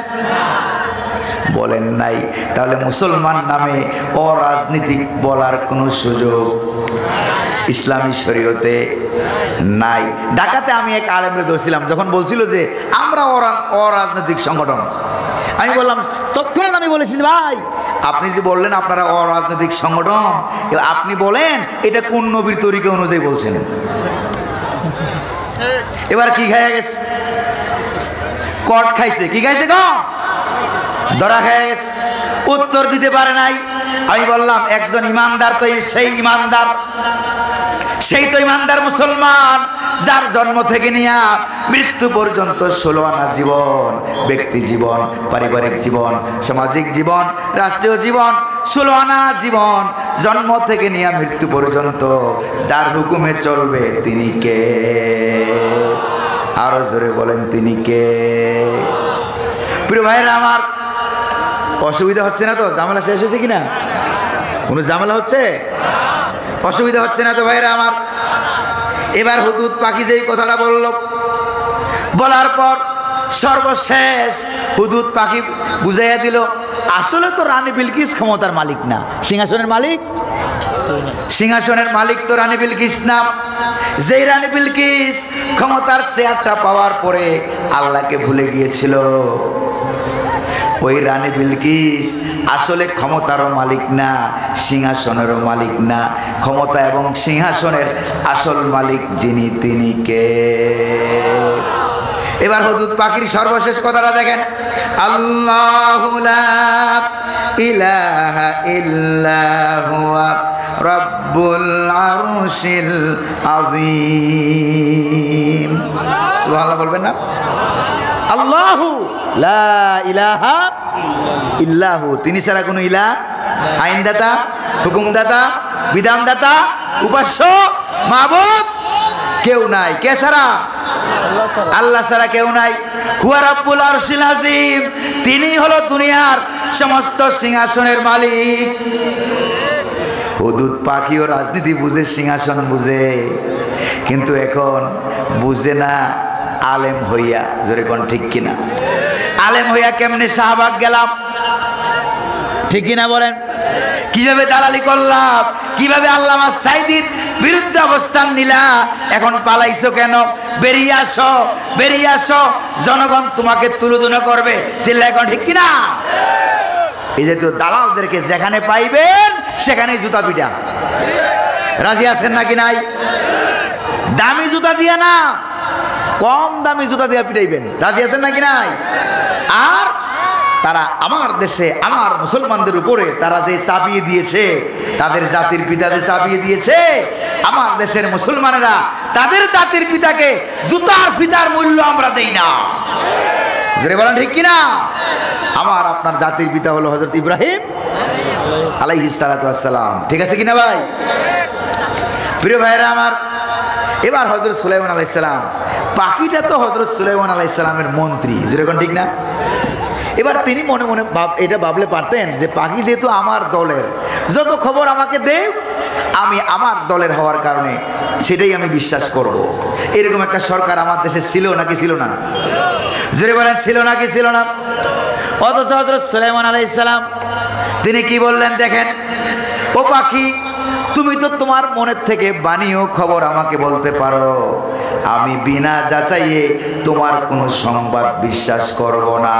বলেন নাই। তাহলে মুসলমান নামে অরাজনীতিক বলার কোনো সুযোগ ইসলামী শরীয়তে নাই। ঢাকাতে আমি এক আলেমরে ধরছিলাম, যখন বলছিল যে আমরা অরাজনৈতিক সংগঠন, আমি বললাম, তৎক্ষণাৎ আমি বলেছি ভাই আপনি যে বললেন আপনারা অরাজনৈতিক সংগঠন, আপনি বলেন এটা কোন নবীর তরিকা অনুযায়ী বলছেন? এবার কি খাইয়া গেছে? কট খাইছে। কি খাইছে? ধরা খাইয়া গেছে, উত্তর দিতে পারে নাই। আমি বললাম একজন ইমানদার তো সেই ইমানদার, সেই তো ইমানদার মুসলমান যার জন্ম থেকে নিয়ে মৃত্যু পর্যন্ত 16 আনা জীবন, ব্যক্তি জীবন, পারিবারিক জীবন, সামাজিক জীবন, রাষ্ট্রীয় জীবন, 16 আনা জীবন, জন্ম থেকে নিয়ে মৃত্যু পর্যন্ত যার হুকুমে চলবে তিনি কে? আরো জোরে বলেন তিনি কে? প্রিয় ভাইরা আমার, অসুবিধা হচ্ছে না তো? ঝামেলা শেষ হয়েছে কিনা? কোনো ঝামেলা হচ্ছে? অসুবিধা হচ্ছে না তো ভাইরা আমার? এবার হুদুদ পাখি যেই কথাটা বলল, বলার পর সর্বশেষ হুদুদ পাখি বুঝাইয়া দিল আসলে তো রানী বিলকিস ক্ষমতার মালিক না, সিংহাসনের মালিক। সিংহাসনের মালিক তো রানী বিলকিস না। যেই রানী বিলকিস ক্ষমতার চেয়ারটা পাওয়ার পরে আল্লাহকে ভুলে গিয়েছিল, ওই রানী বিলকিস আসলে ক্ষমতারও মালিক না, সিংহাসনেরও মালিক না। ক্ষমতা এবং সিংহাসনের আসল মালিক যিনি তিনি কে? এবার হুদুদ পাখির সর্বশেষ কথাটা দেখেন, আল্লাহু লা ইলাহা ইল্লা হুয়া রাব্বুল আরশিল আযীম। সুবহানাল্লাহ বলবেন না? আল্লাহু লা ইলাহা ইল্লাহু, তিনি ছাড়া কোনো ইলাহ, আইনদাতা, হুকুমদাতা, বিধানদাতা, উপাস্য, মাবুদ কেউ নাই। কে ছাড়া? আল্লাহ ছাড়া কেউ নাই। হুয়া রাব্বুল আরশিল আযীম, তিনি হলো দুনিয়ার সমস্ত সিংহাসনের মালিক। হুদুদ পাখিও রাজনীতি বুঝে, সিংহাসন বুঝে। কিন্তু এখন বুঝে না আলেম হইয়া, জোরে কোন ঠিক কিনা? আলেম হইয়া কেমনে শাহবাগ গেলাম, ঠিক কিনা বলেন? কিভাবে দালালি করলাম, কিভাবে আল্লামা সাইদির বিরুদ্ধে অবস্থান নিলা, এখন পালাইছো কেন? বেরিয়ে আসো, বেরিয়ে আসো, জনগণ তোমাকে তুলোধুনো করবে, চিল্লা এখন ঠিক কিনা? এই যে তো দালালদেরকে যেখানে পাইবেন সেখানে জুতা পিটা। রাজি আছেন নাকি নাই? দামি জুতা দিয়া না, কম দামি জুতা দিয়া পিটাইবেন। রাজি আছেন নাকি নাই? আর তারা আমার দেশে আমার মুসলমানদের উপরে তারা যে চাপিয়ে দিয়েছে, তাদের জাতির পিতা যে চাপিয়ে দিয়েছে, আমার দেশের মুসলমানেরা তাদের জাতির পিতাকে জুতার ফিতার মূল্য আমরা দেই না। জোরে বলেন ঠিক কিনা? আমার আপনার জাতির পিতা হলো হযরত ইব্রাহিম আলাইহিস সালাতু ওয়াস সালাম, ঠিক আছে কিনা ভাই? প্রিয় ভাইরা আমার, এবার হযরত সুলাইমান আলাইহিস সালাম, পাখিটা তো হযরত সুলাইমান আলাইহিস সালামের মন্ত্রী, যেরকম ঠিক না? এবার তিনি মনে মনে এটা ভাবলে পারতেন যে পাখি যেহেতু আমার দলের, যত খবর আমাকে দেয় আমি আমার দলের হওয়ার কারণে সেটাই আমি বিশ্বাস করব। এরকম একটা সরকার আমার দেশে ছিল নাকি ছিল না? জোরে বলেন, ছিল নাকি ছিল না? অথচ হযরত সুলাইমান আলাইহিস সালাম তিনি কি বললেন দেখেন, ও পাখি, তুমি তো তোমার মনের থেকে বানিয়েও খবর আমাকে বলতে পারো, আমি বিনা যাচাইয়ে তোমার কোনো সংবাদ বিশ্বাস করব না।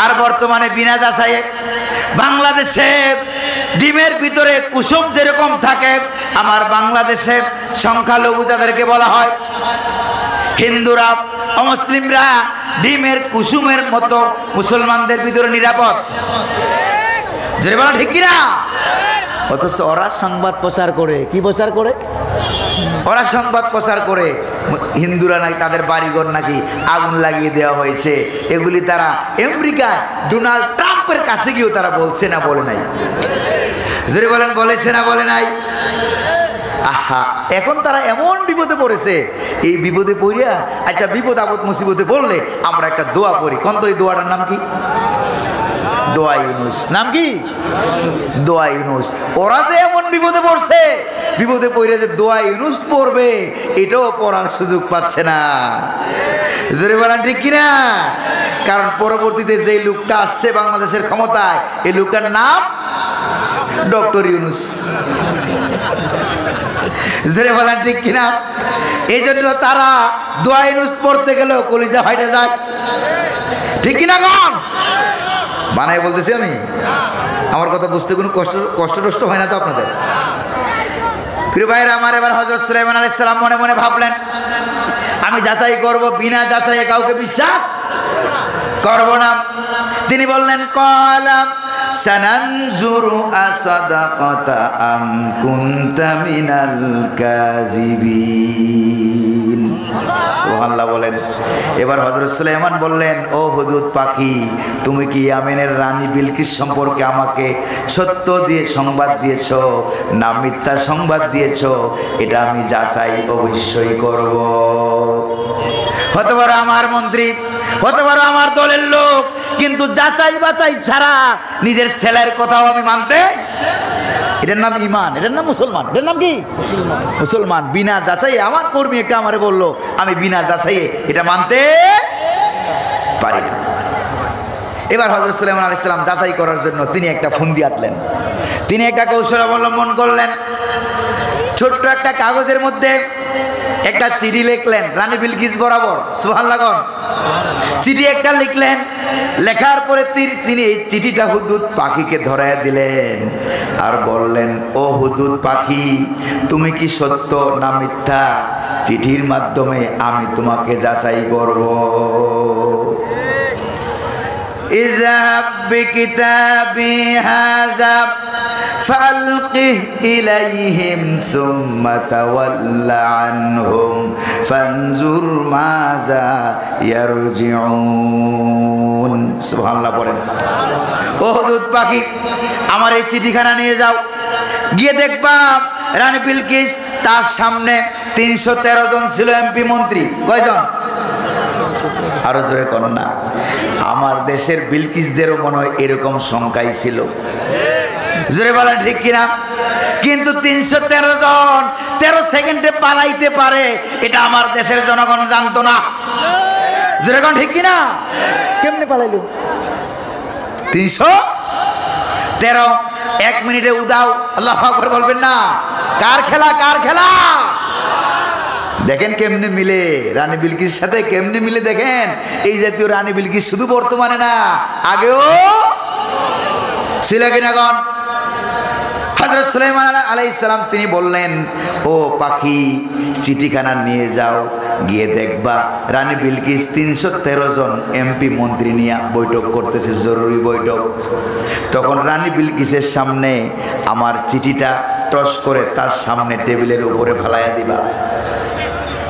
আর বর্তমানে বিনা যাচাইয়ে বাংলাদেশে ডিমের ভিতরে কুসুম যেরকম থাকে, আমার বাংলাদেশে সংখ্যালঘু যাদেরকে বলা হয় হিন্দুরা, অমুসলিমরা ডিমের কুসুমের মতো মুসলমানদের ভিতরে নিরাপদ। জোরে বলা ঠিক কিনা? অথচ ওরা সংবাদ প্রচার করে, কি প্রচার করে? ওরা সংবাদ প্রচার করে হিন্দুরা নাকি তাদের বাড়িঘর নাকি আগুন লাগিয়ে দেওয়া হয়েছে। এগুলি তারা আমেরিকায় ডোনাল্ড ট্রাম্পের কাছে গিয়েও তারা বলছে না বলে নাই? জোরে বলেন, বলেছে না বলে নাই? আহা, এখন তারা এমন বিপদে পড়েছে, এই বিপদে পড়িয়া, আচ্ছা বিপদ আপদ মুসিবতে পড়লে আমরা একটা দোয়া পড়ি, কোন তো এই দোয়াটার নাম কি? দোয়া ইউনুস। নাম কি? দোয়া ইউনুস। ওরা যে এমন বিপদে পড়ছে, বিপদে পড়ে যে দোয়া ইউনুস পড়বে এটাও পড়ার সুযোগ পাচ্ছে না। জোরে বলেন ঠিক কিনা? কারণ পরবর্তীতে যে লোকটা আসছে বাংলাদেশের ক্ষমতায়, এই লোকটার নাম ডক্টর ইউনুস। জোরে বলেন ঠিক কিনা? এই জন্য তারা দোয়া ইউনুস পড়তে গেলেও কলিজা ফাইটে যায়, ঠিক কিনা? গণ বানাই বলতেছি আমি, আমার কথা বুঝতে কোনো কষ্ট হয় না তো আপনাদের? প্রিয় ভাইরা আমার, এবার হযরত সুলাইমান আলাইহিস সালাম মনে মনে ভাবলেন, আমি যাচাই করব, বিনা যাচাইয়ে কাউকে বিশ্বাস করব না। তিনি বললেন, ক্বালা সানানজুরু আসাদাকাতা আম কুনতা মিনাল কাযিবিন। সুবহানাল্লাহ বলেন। এবার হযরত সুলাইমান বললেন, ও হুদুদ পাখি, তুমি কি ইয়ামেনের রানী বিলকিস সম্পর্কে আমাকে সত্য দিয়ে সংবাদ দিয়েছ না মিথ্যা সংবাদ দিয়েছ? এটা আমি যাচাই অবশ্যই করব। হতে পারে আমার মন্ত্রী, হতে পারে আমার দলের লোক, কিন্তু যাচাই বাছাই ছাড়া নিজের ছেলের কথাও আমি মানতে, এটার নাম ইমান, এটার নাম মুসলমান। এটার নাম কি? মুসলমান। বিনা যাচাই আমার কর্মী একটা আমারে বললো, আমি বিনা যাচাইয়ে এটা মানতে পারি না। এবার হযরত সুলাইমান আলাইহিস সালাম যাচাই করার জন্য তিনি একটা ফুন্দি আঁটলেন, তিনি একটা কৌশল অবলম্বন করলেন। ছোট্ট একটা কাগজের মধ্যে একটা চিঠি লিখলেন রানী বিলকিস বরাবর। সুবহানাল্লাহ। চিঠি একটা লিখলেন, লেখার পরে তিনি এই চিঠিটা হুদুদ পাখিকে ধরায় দিলেন আর বললেন, ও হুদুদ পাখি, তুমি কি সত্য না মিথ্যা চিঠির মাধ্যমে আমি তোমাকে যাচাই করব। ইযহাব বিকিতাবি হাযা ফালকিহ ইলাইহিম সুম্মা তাওয়াল্লা আনহুম ফানজুর মাযা ইয়ারজিউন। সুবহানাল্লাহ পড়েন। ও হুদুদ পাখি, আমার এই চিঠিখানা নিয়ে যাও, গিয়ে দেখবা রানী বিলকিস, তার সামনে 313 জন ছিল এমপি মন্ত্রী। কয়জন? আরো জোরে করেন না। আমার দেশের বিলকিসদেরও মনে হয় এরকম সংখ্যাই ছিল। জোরে বলেন ঠিক কিনা? কিন্তু 313 জন 13 সেকেন্ডে পালাইতে পারে, এটা আমার দেশের জনগণ জানতো না। জোরে বলেন ঠিক কিনা? কেমনে পালাইলো? 313 1 মিনিটে উদাও। আল্লাহু আকবার বলবেন না? কার খেলা, কার খেলা? দেখেন কেমনে মিলে রানী বিলকিসের সাথে, কেমনে মিলে দেখেন। এই জাতীয় রানী বিলকিস শুধু বর্তমানে না, আগেও ছিল কিনা গণ? হযরত সুলাইমান আলাইহিস সালাম তিনি বললেন, ও পাখি চিঠিখানা নিয়ে যাও, গিয়ে দেখবা রানী বিলকিস 313 জন এমপি মন্ত্রী নিয়ে বৈঠক করতেছে, জরুরি বৈঠক। তখন রানী বিলকিসের সামনে আমার চিঠিটা টস করে তার সামনে টেবিলের উপরে ফেলাইয়া দিবা।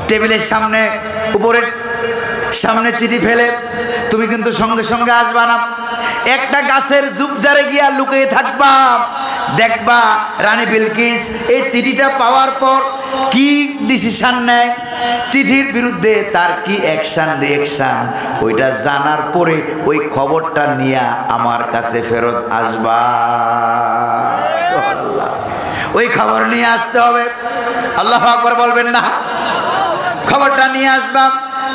টেবিলের সামনে উপরের সামনে চিঠি ফেলে তুমি কিন্তু সঙ্গে সঙ্গে আসবা না, একটা গাছের ঝুপঝাড়ে গিয়া লুকিয়ে থাকবা। দেখবা রানী বিলকিস এই চিঠিটা পাওয়ার পর কি ডিসিশন নেয়, চিঠির বিরুদ্ধে তার কি অ্যাকশন রিঅ্যাকশন, ওইটা জানার পরে ওই খবরটা নিয়ে আমার কাছে ফেরত আসবা। সুবহানাল্লাহ, ওই খবর নিয়ে আসতে হবে। আল্লাহু আকবার বলবেন না? খবরটা নিয়ে আসবা।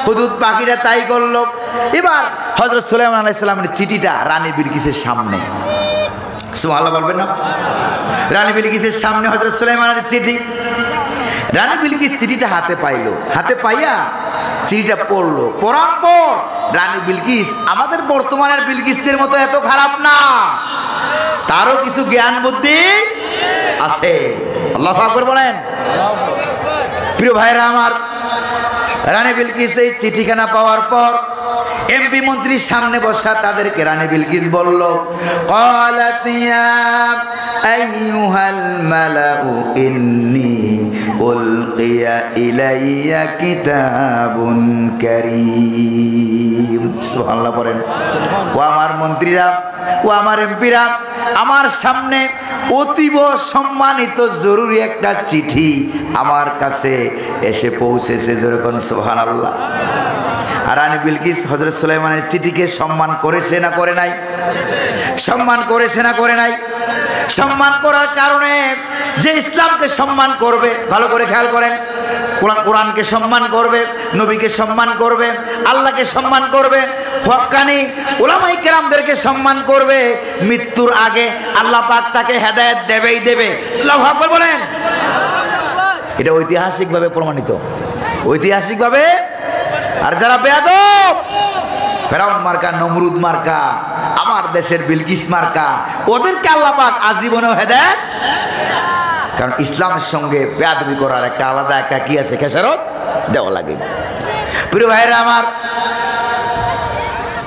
হুদুদ পাখিটা তাই করলো। এবার হযরত সুলাইমান আলাইহিস সালামের চিঠিটা রানী বিলকিসের সামনে, সুবহানাল্লাহ বলবেন না? রানী বিলকিসের সামনে হযরত সুলাইমানের চিঠি। রানী বিলকিস চিঠিটা হাতে পাইলো, হাতে পাইয়া চিঠিটা পড়লো। পড়ার পর রানী বিলকিস আমাদের বর্তমানের বিলকিসদের মতো এত খারাপ না, তারও কিছু জ্ঞান বুদ্ধি আছে। আল্লাহু আকবার বলেন। প্রিয় ভাইরা আমার, রানী বিলকিস এই চিঠিখানা পাওয়ার পর এমপি মন্ত্রীর সামনে বসা তাদেরকে রানী বিলকিস বলল, ক্বালাত ইয়া আইয়ুহাল মালাউ ইন্নী উলকিয়া ইলাইয়া কিতাবুন কারীম। সুবহানাল্লাহ পড়েন। ও আমার মন্ত্রীরা, ও আমার এমপিরা, আমার সামনে অতীব সম্মানিত জরুরি একটা চিঠি আমার কাছে এসে পৌঁছেছে। যেরকম সুবহানাল্লাহ। আর রানী বিলকিস হযরত সুলাইমানের চিঠিকে সম্মান করেছে না করে নাই? সম্মান করেছে না করে নাই? সম্মান করার কারণে যে ইসলামকে সম্মান করবে, ভালো করে খেয়াল করেন, কোরআনকে সম্মান করবে, নবীকে সম্মান করবে, আল্লাহকে সম্মান করবে, হক্কানি উলামায়ে কেরামদেরকে সম্মান করবে, মৃত্যুর আগে আল্লাহ পাক তাকে হেদায়েত দেবেই দেবে। আল্লাহু আকবার বলেন। এটা ঐতিহাসিকভাবে প্রমাণিত, ঐতিহাসিকভাবে। আর যারা বেয়াদব, ফেরাউন মার্কা, নমরুদ মার্কা, আমার দেশের বিলকিস মার্কা, ওদেরকে আল্লাহ পাক আজীবনেও হেদায়েত, কারণ ইসলামের সঙ্গে বেয়াদবি করার একটা আলাদা একটা কি আছে, খেসারত দেওয়া লাগে। প্রিয় ভাইরা আমার,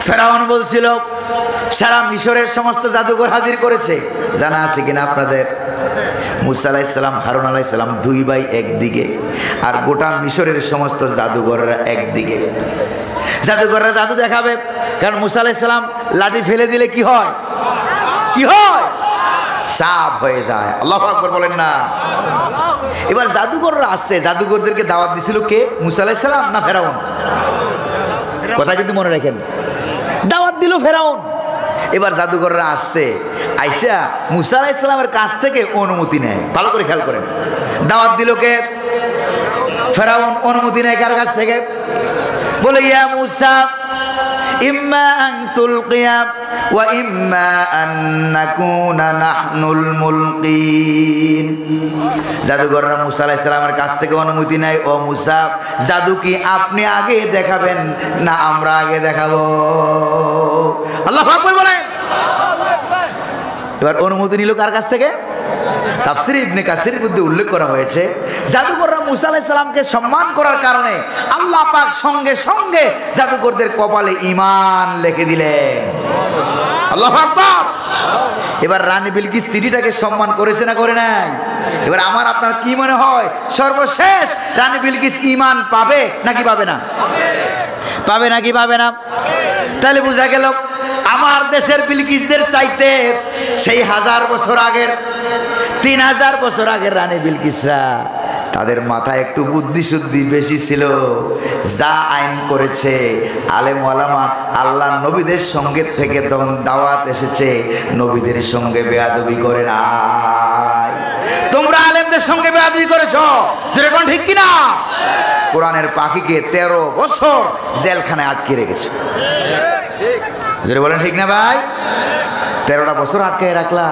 ফেরাউন বলছিল সারা মিশরের সমস্ত জাদুঘর হাজির করেছে। জানা আছে কিনা আপনাদের? মুসা আলাইহিস সালাম, হারুন আলাইহিস সালাম 2 ভাই একদিকে, আর গোটা মিশরের সমস্ত জাদুঘররা একদিকে। জাদুঘররা জাদু দেখাবে, কারণ মুসা আলাইহিস সালাম লাঠি ফেলে দিলে কি হয়? কি হয়? সাপ হয়ে যায়। আল্লাহু আকবার বলেন না? এবার জাদুঘররা আসছে, জাদুঘরদেরকে দাওয়াত দিছিল কে? মুসা আলাইহিস সালাম না ফেরাউন? কথা কিন্তু মনে রাখেন, দাওয়াত দিল ফেরাউন। এবার জাদুঘররা আসছে, আইসা মুসা আলাইহিস সালামের কাছ থেকে অনুমতি নেয়। ভালো করে খেয়াল করেন, দাওয়াত দিল কে? ফেরাউন। অনুমতি নেয় কার কাছ থেকে? বলে, ইয়া মুসা ইম্মা আন তুলকিয়া ওয়া ইম্মা আন নাকুনা নাহনুল মুলকিন। জাদুঘররা মুসা আলাইহিস সালামের কাছ থেকে অনুমতি নেয়, ও মুসা, জাদু কি আপনি আগে দেখাবেন না আমরা আগে দেখাবো? আল্লাহু আকবার বলেন। এবার অনুমতি নিল কার কাছ থেকে? তাফসীর ইবনে কাসিরের মধ্যে উল্লেখ করা হয়েছে, জাদুঘররা মুসা আলাইহিস সালামকে সম্মান করার কারণে আল্লাহ পাক সঙ্গে সঙ্গে জাদুঘরদের কপালে ঈমান লিখে দিলেন। আল্লাহু আকবার। এবার রানী বিলকিস চিঠিটাকে সম্মান করেছে না করে নাই? এবার আমার আপনার কি মনে হয়, সর্বশেষ রানী বিলকিস ঈমান পাবে নাকি পাবে না? পাবে নাকি পাবে না? তাহলে বোঝা গেল আমার দেশের বিলকিসদের চাইতে সেই 1000 বছর আগের, 3000 বছর আগের রানী বিলকিসরা তাদের মাথায় একটু বুদ্ধি শুদ্ধি বেশি ছিল। যা আইন করেছে আলেম ওলামা আল্লাহ নবীদের সঙ্গে থেকে তখন দাওয়াত এসেছে, নবীদের সঙ্গে বেয়াদবি করে নাই। তোমরা আলেমদের সঙ্গে বেয়াদবি করেছো, যেরকম ঠিক কিনা? কোরআনের পাখিকে 13 বছর জেলখানায় আটকে রেখেছে। যদি বলেন ঠিক না ভাই? 13টা বছর আটকে রাখলা।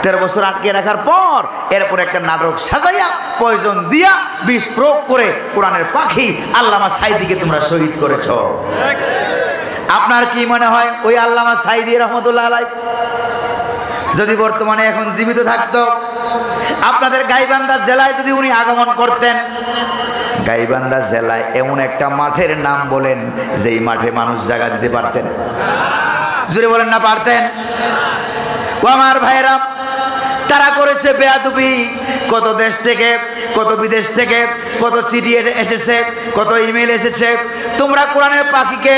13 বছর আটকে রাখার পর এরপর একটা নাটক সাজাইয়া পয়জন দিয়া বিষ প্রয়োগ করে কোরআনের পাখি আল্লামা সাইদিকে তোমরা শহীদ করেছ। আপনার কি মনে হয় ওই আল্লামা সাইদি রহমতুল্লাহ আলাইহি যদি বর্তমানে এখন জীবিত থাকতো, আপনাদের গাইবান্ধা জেলায় যদি উনি আগমন করতেন, গাইবান্ধা জেলায় এমন একটা মাঠের নাম বলেন যেই মাঠে মানুষ জায়গা দিতে পারতেন? জোরে বলেন না পারতেন? ও আমার ভাইরা, তারা করেছে বেয়াদবি। কত দেশ থেকে, কত বিদেশ থেকে কত চিঠি এসেছে, কত ইমেল এসেছে। তোমরা কোরআনের পাখিকে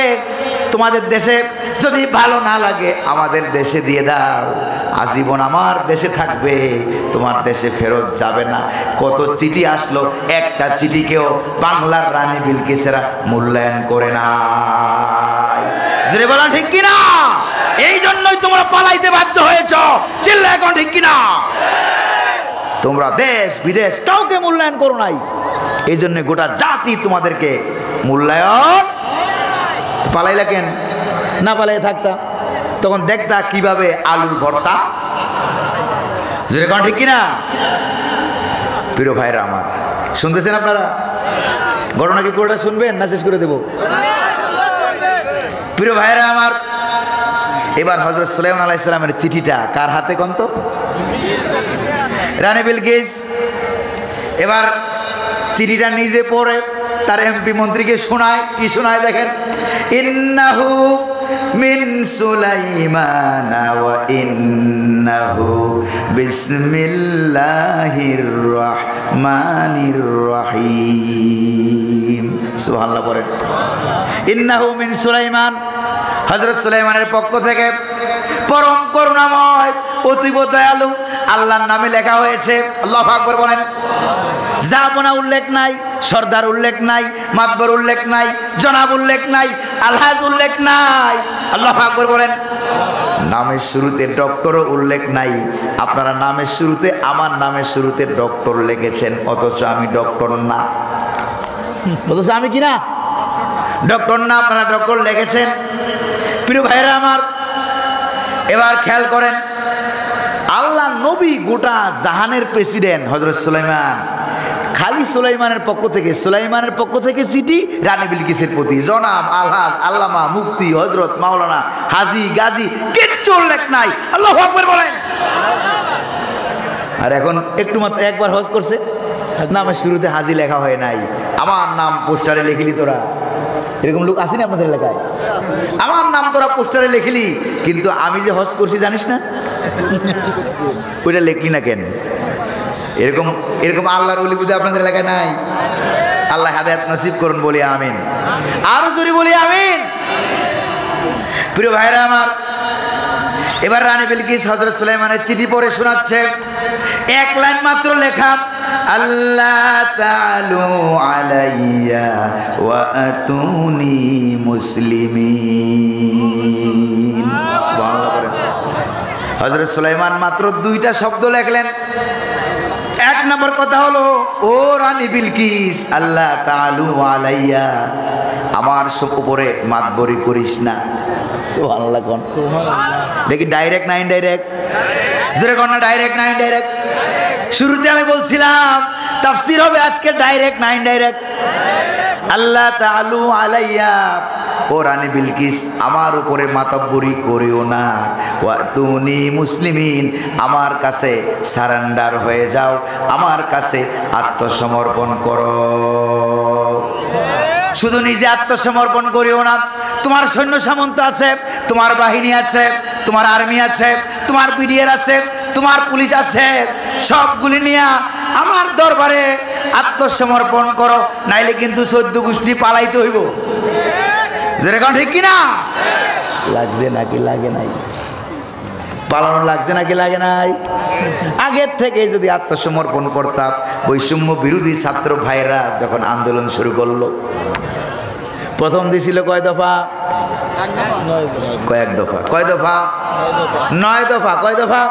তোমাদের দেশে যদি ভালো না লাগে আমাদের দেশে দিয়ে দাও, আজীবন আমার দেশে থাকবে, তোমার দেশে ফেরত যাবে না। কত চিঠি আসলো, একটা চিঠিকেও বাংলার রানী বিলকিসেরা মূল্যায়ন করে না। জোরে বলা ঠিক কিনা? এই জন্যই তোমরা পালাইতে বাধ্য হয়েছ। চিল্লা এখন ঠিক কিনা? তোমরা দেশ বিদেশ কাউকে মূল্যায়ন করো নাই, এই জন্য গোটা জাতি তোমাদেরকে মূল্যায়ন। পালাইলা কেন? না পালাই থাকতা তখন দেখতা কিভাবে আলুর ভর্তা। যেরকম ঠিক কিনা? প্রিয় ভাইরা আমার, শুনতেছেন আপনারা? ঘটনা কি পুরোটা শুনবেন না শেষ করে দেব? প্রিয় ভাইরা আমার, এবার হযরত সুলাইমান আলাইহিস সালামের চিঠিটা কার হাতে কন্ত? রানী বিলকিস। এবার চিঠিটা নিজে পড়ে তার এমপি মন্ত্রীকে শোনায়। কি শোনায় দেখেন? ইন্নাহু মিন সুলাইমান ওয়া ইন্নাহু বিসমিল্লাহির রহমানির রহিম। সুবহানাল্লাহ পড়েন। ইন্নাহু মিন সুলাইমান, হযরত সুলাইমানের পক্ষ থেকে, পরম করুণাময় অতীব দয়ালু আল্লাহর নামে লেখা হয়েছে। আল্লাহু আকবার বলেন। জাহাপনা উল্লেখ নাই, সর্দার উল্লেখ নাই, মাতবর উল্লেখ নাই, জনাব উল্লেখ নাই, আলহাজ উল্লেখ নাই। আল্লাহু আকবার বলেন। নামের শুরুতে ডক্টরও উল্লেখ নাই। আপনারা নামের শুরুতে, আমার নামের শুরুতে ডক্টর লিখেছেন, অথচ আমি ডক্টর না। অথচ আমি কি না? ডক্টর না, আপনারা ডক্টর লিখেছেন। প্রিয় ভাইরা আমার, এবার খেয়াল করেন, আল্লাহ নবী গোটা জাহানের প্রেসিডেন্ট হযরত সুলাইমান, খালি সুলাইমানের পক্ষ থেকে চিঠি রানী বিলকিসের প্রতি। জনাব, আলহাজ, আল্লামা, মুফতি, হযরত, মাওলানা, হাজি, গাজী, কিচ্ছু উল্লেখ নাই। আল্লাহু আকবার বলেন। আর এখন একটু মাত্র একবার হজ করছে, নামের শুরুতে হাজি লেখা হয় নাই। আমার নাম পোস্টারে লিখলি তোরা, এরকম লোক আসেনি আপনাদের এলাকায়? আমার নাম তোরা পোস্টারে লিখলি, কিন্তু আমি যে হজ করছি জানিস না, ওইটা লিখলি না কেন? এরকম এরকম আল্লাহর ওলি বুঝে আপনাদের এলাকায় নাই? আল্লাহ হেদায়েত নসিব করুন, বলি আমিন। আরো জোরে বলি আমিন। প্রিয় ভাইরা আমার, এবার রানী বিলকিস হযরত সুলাইমানের চিঠি পড়ে শোনাচ্ছে। এক লাইন মাত্র লেখা, আল্লাহ তাআলু আলাইয়া ওয়া আতুনি মুসলিমিন। সুবহানাল্লাহ বলেন। হযরত সুলাইমান মাত্র 2টা শব্দ লেখলেন। এক নম্বর কথা হলো, ও রানী বিলকিস, আল্লাহ তাআলু আলাইয়া, আমার উপরে মাতবরি করিস না। সুবহানাল্লাহ কোন? দেখি ডাইরেক্ট না ইনডাইরেক্ট? জোরে কোন না ডাইরেক্ট না ইনডাইরেক্ট? শুরুতে আমি বলছিলাম তাফসীর হবে আজকে ডাইরেক্ট না ইনডাইরেক্ট। আল্লাহ তাআলু আলাইয়া, ও রানী বিলকিস, আমার উপরে মাতব্বরি করিও না। ওয়াতুনি মুসলিমিন, আমার কাছে সারেন্ডার হয়ে যাও, আমার কাছে আত্মসমর্পণ করো। শুধু নিজে আত্মসমর্পণ করিও না, তোমার সৈন্য সামন্ত আছে, তোমার বাহিনী আছে, তোমার আর্মি আছে, তোমার বিডিআর আছে, তোমার পুলিশ আছে, সবগুলি নিয়ে আমার দরবারে আত্মসমর্পণ করো, নাইলে কিন্তু 14 গোষ্ঠী পালাইতে হইব। যেরকম ঠিক কিনা? লাগছে নাকি লাগে নাই? পালানো লাগছে নাকি লাগে নাই? আগের থেকে যদি আত্মসমর্পণ করতাম, বৈষম্য বিরোধী ছাত্র ভাইরা যখন আন্দোলন শুরু করলো, প্রথম দিছিল কয় দফা? কয়েক দফা। কয় দফা? 9 দফা। কয় দফা?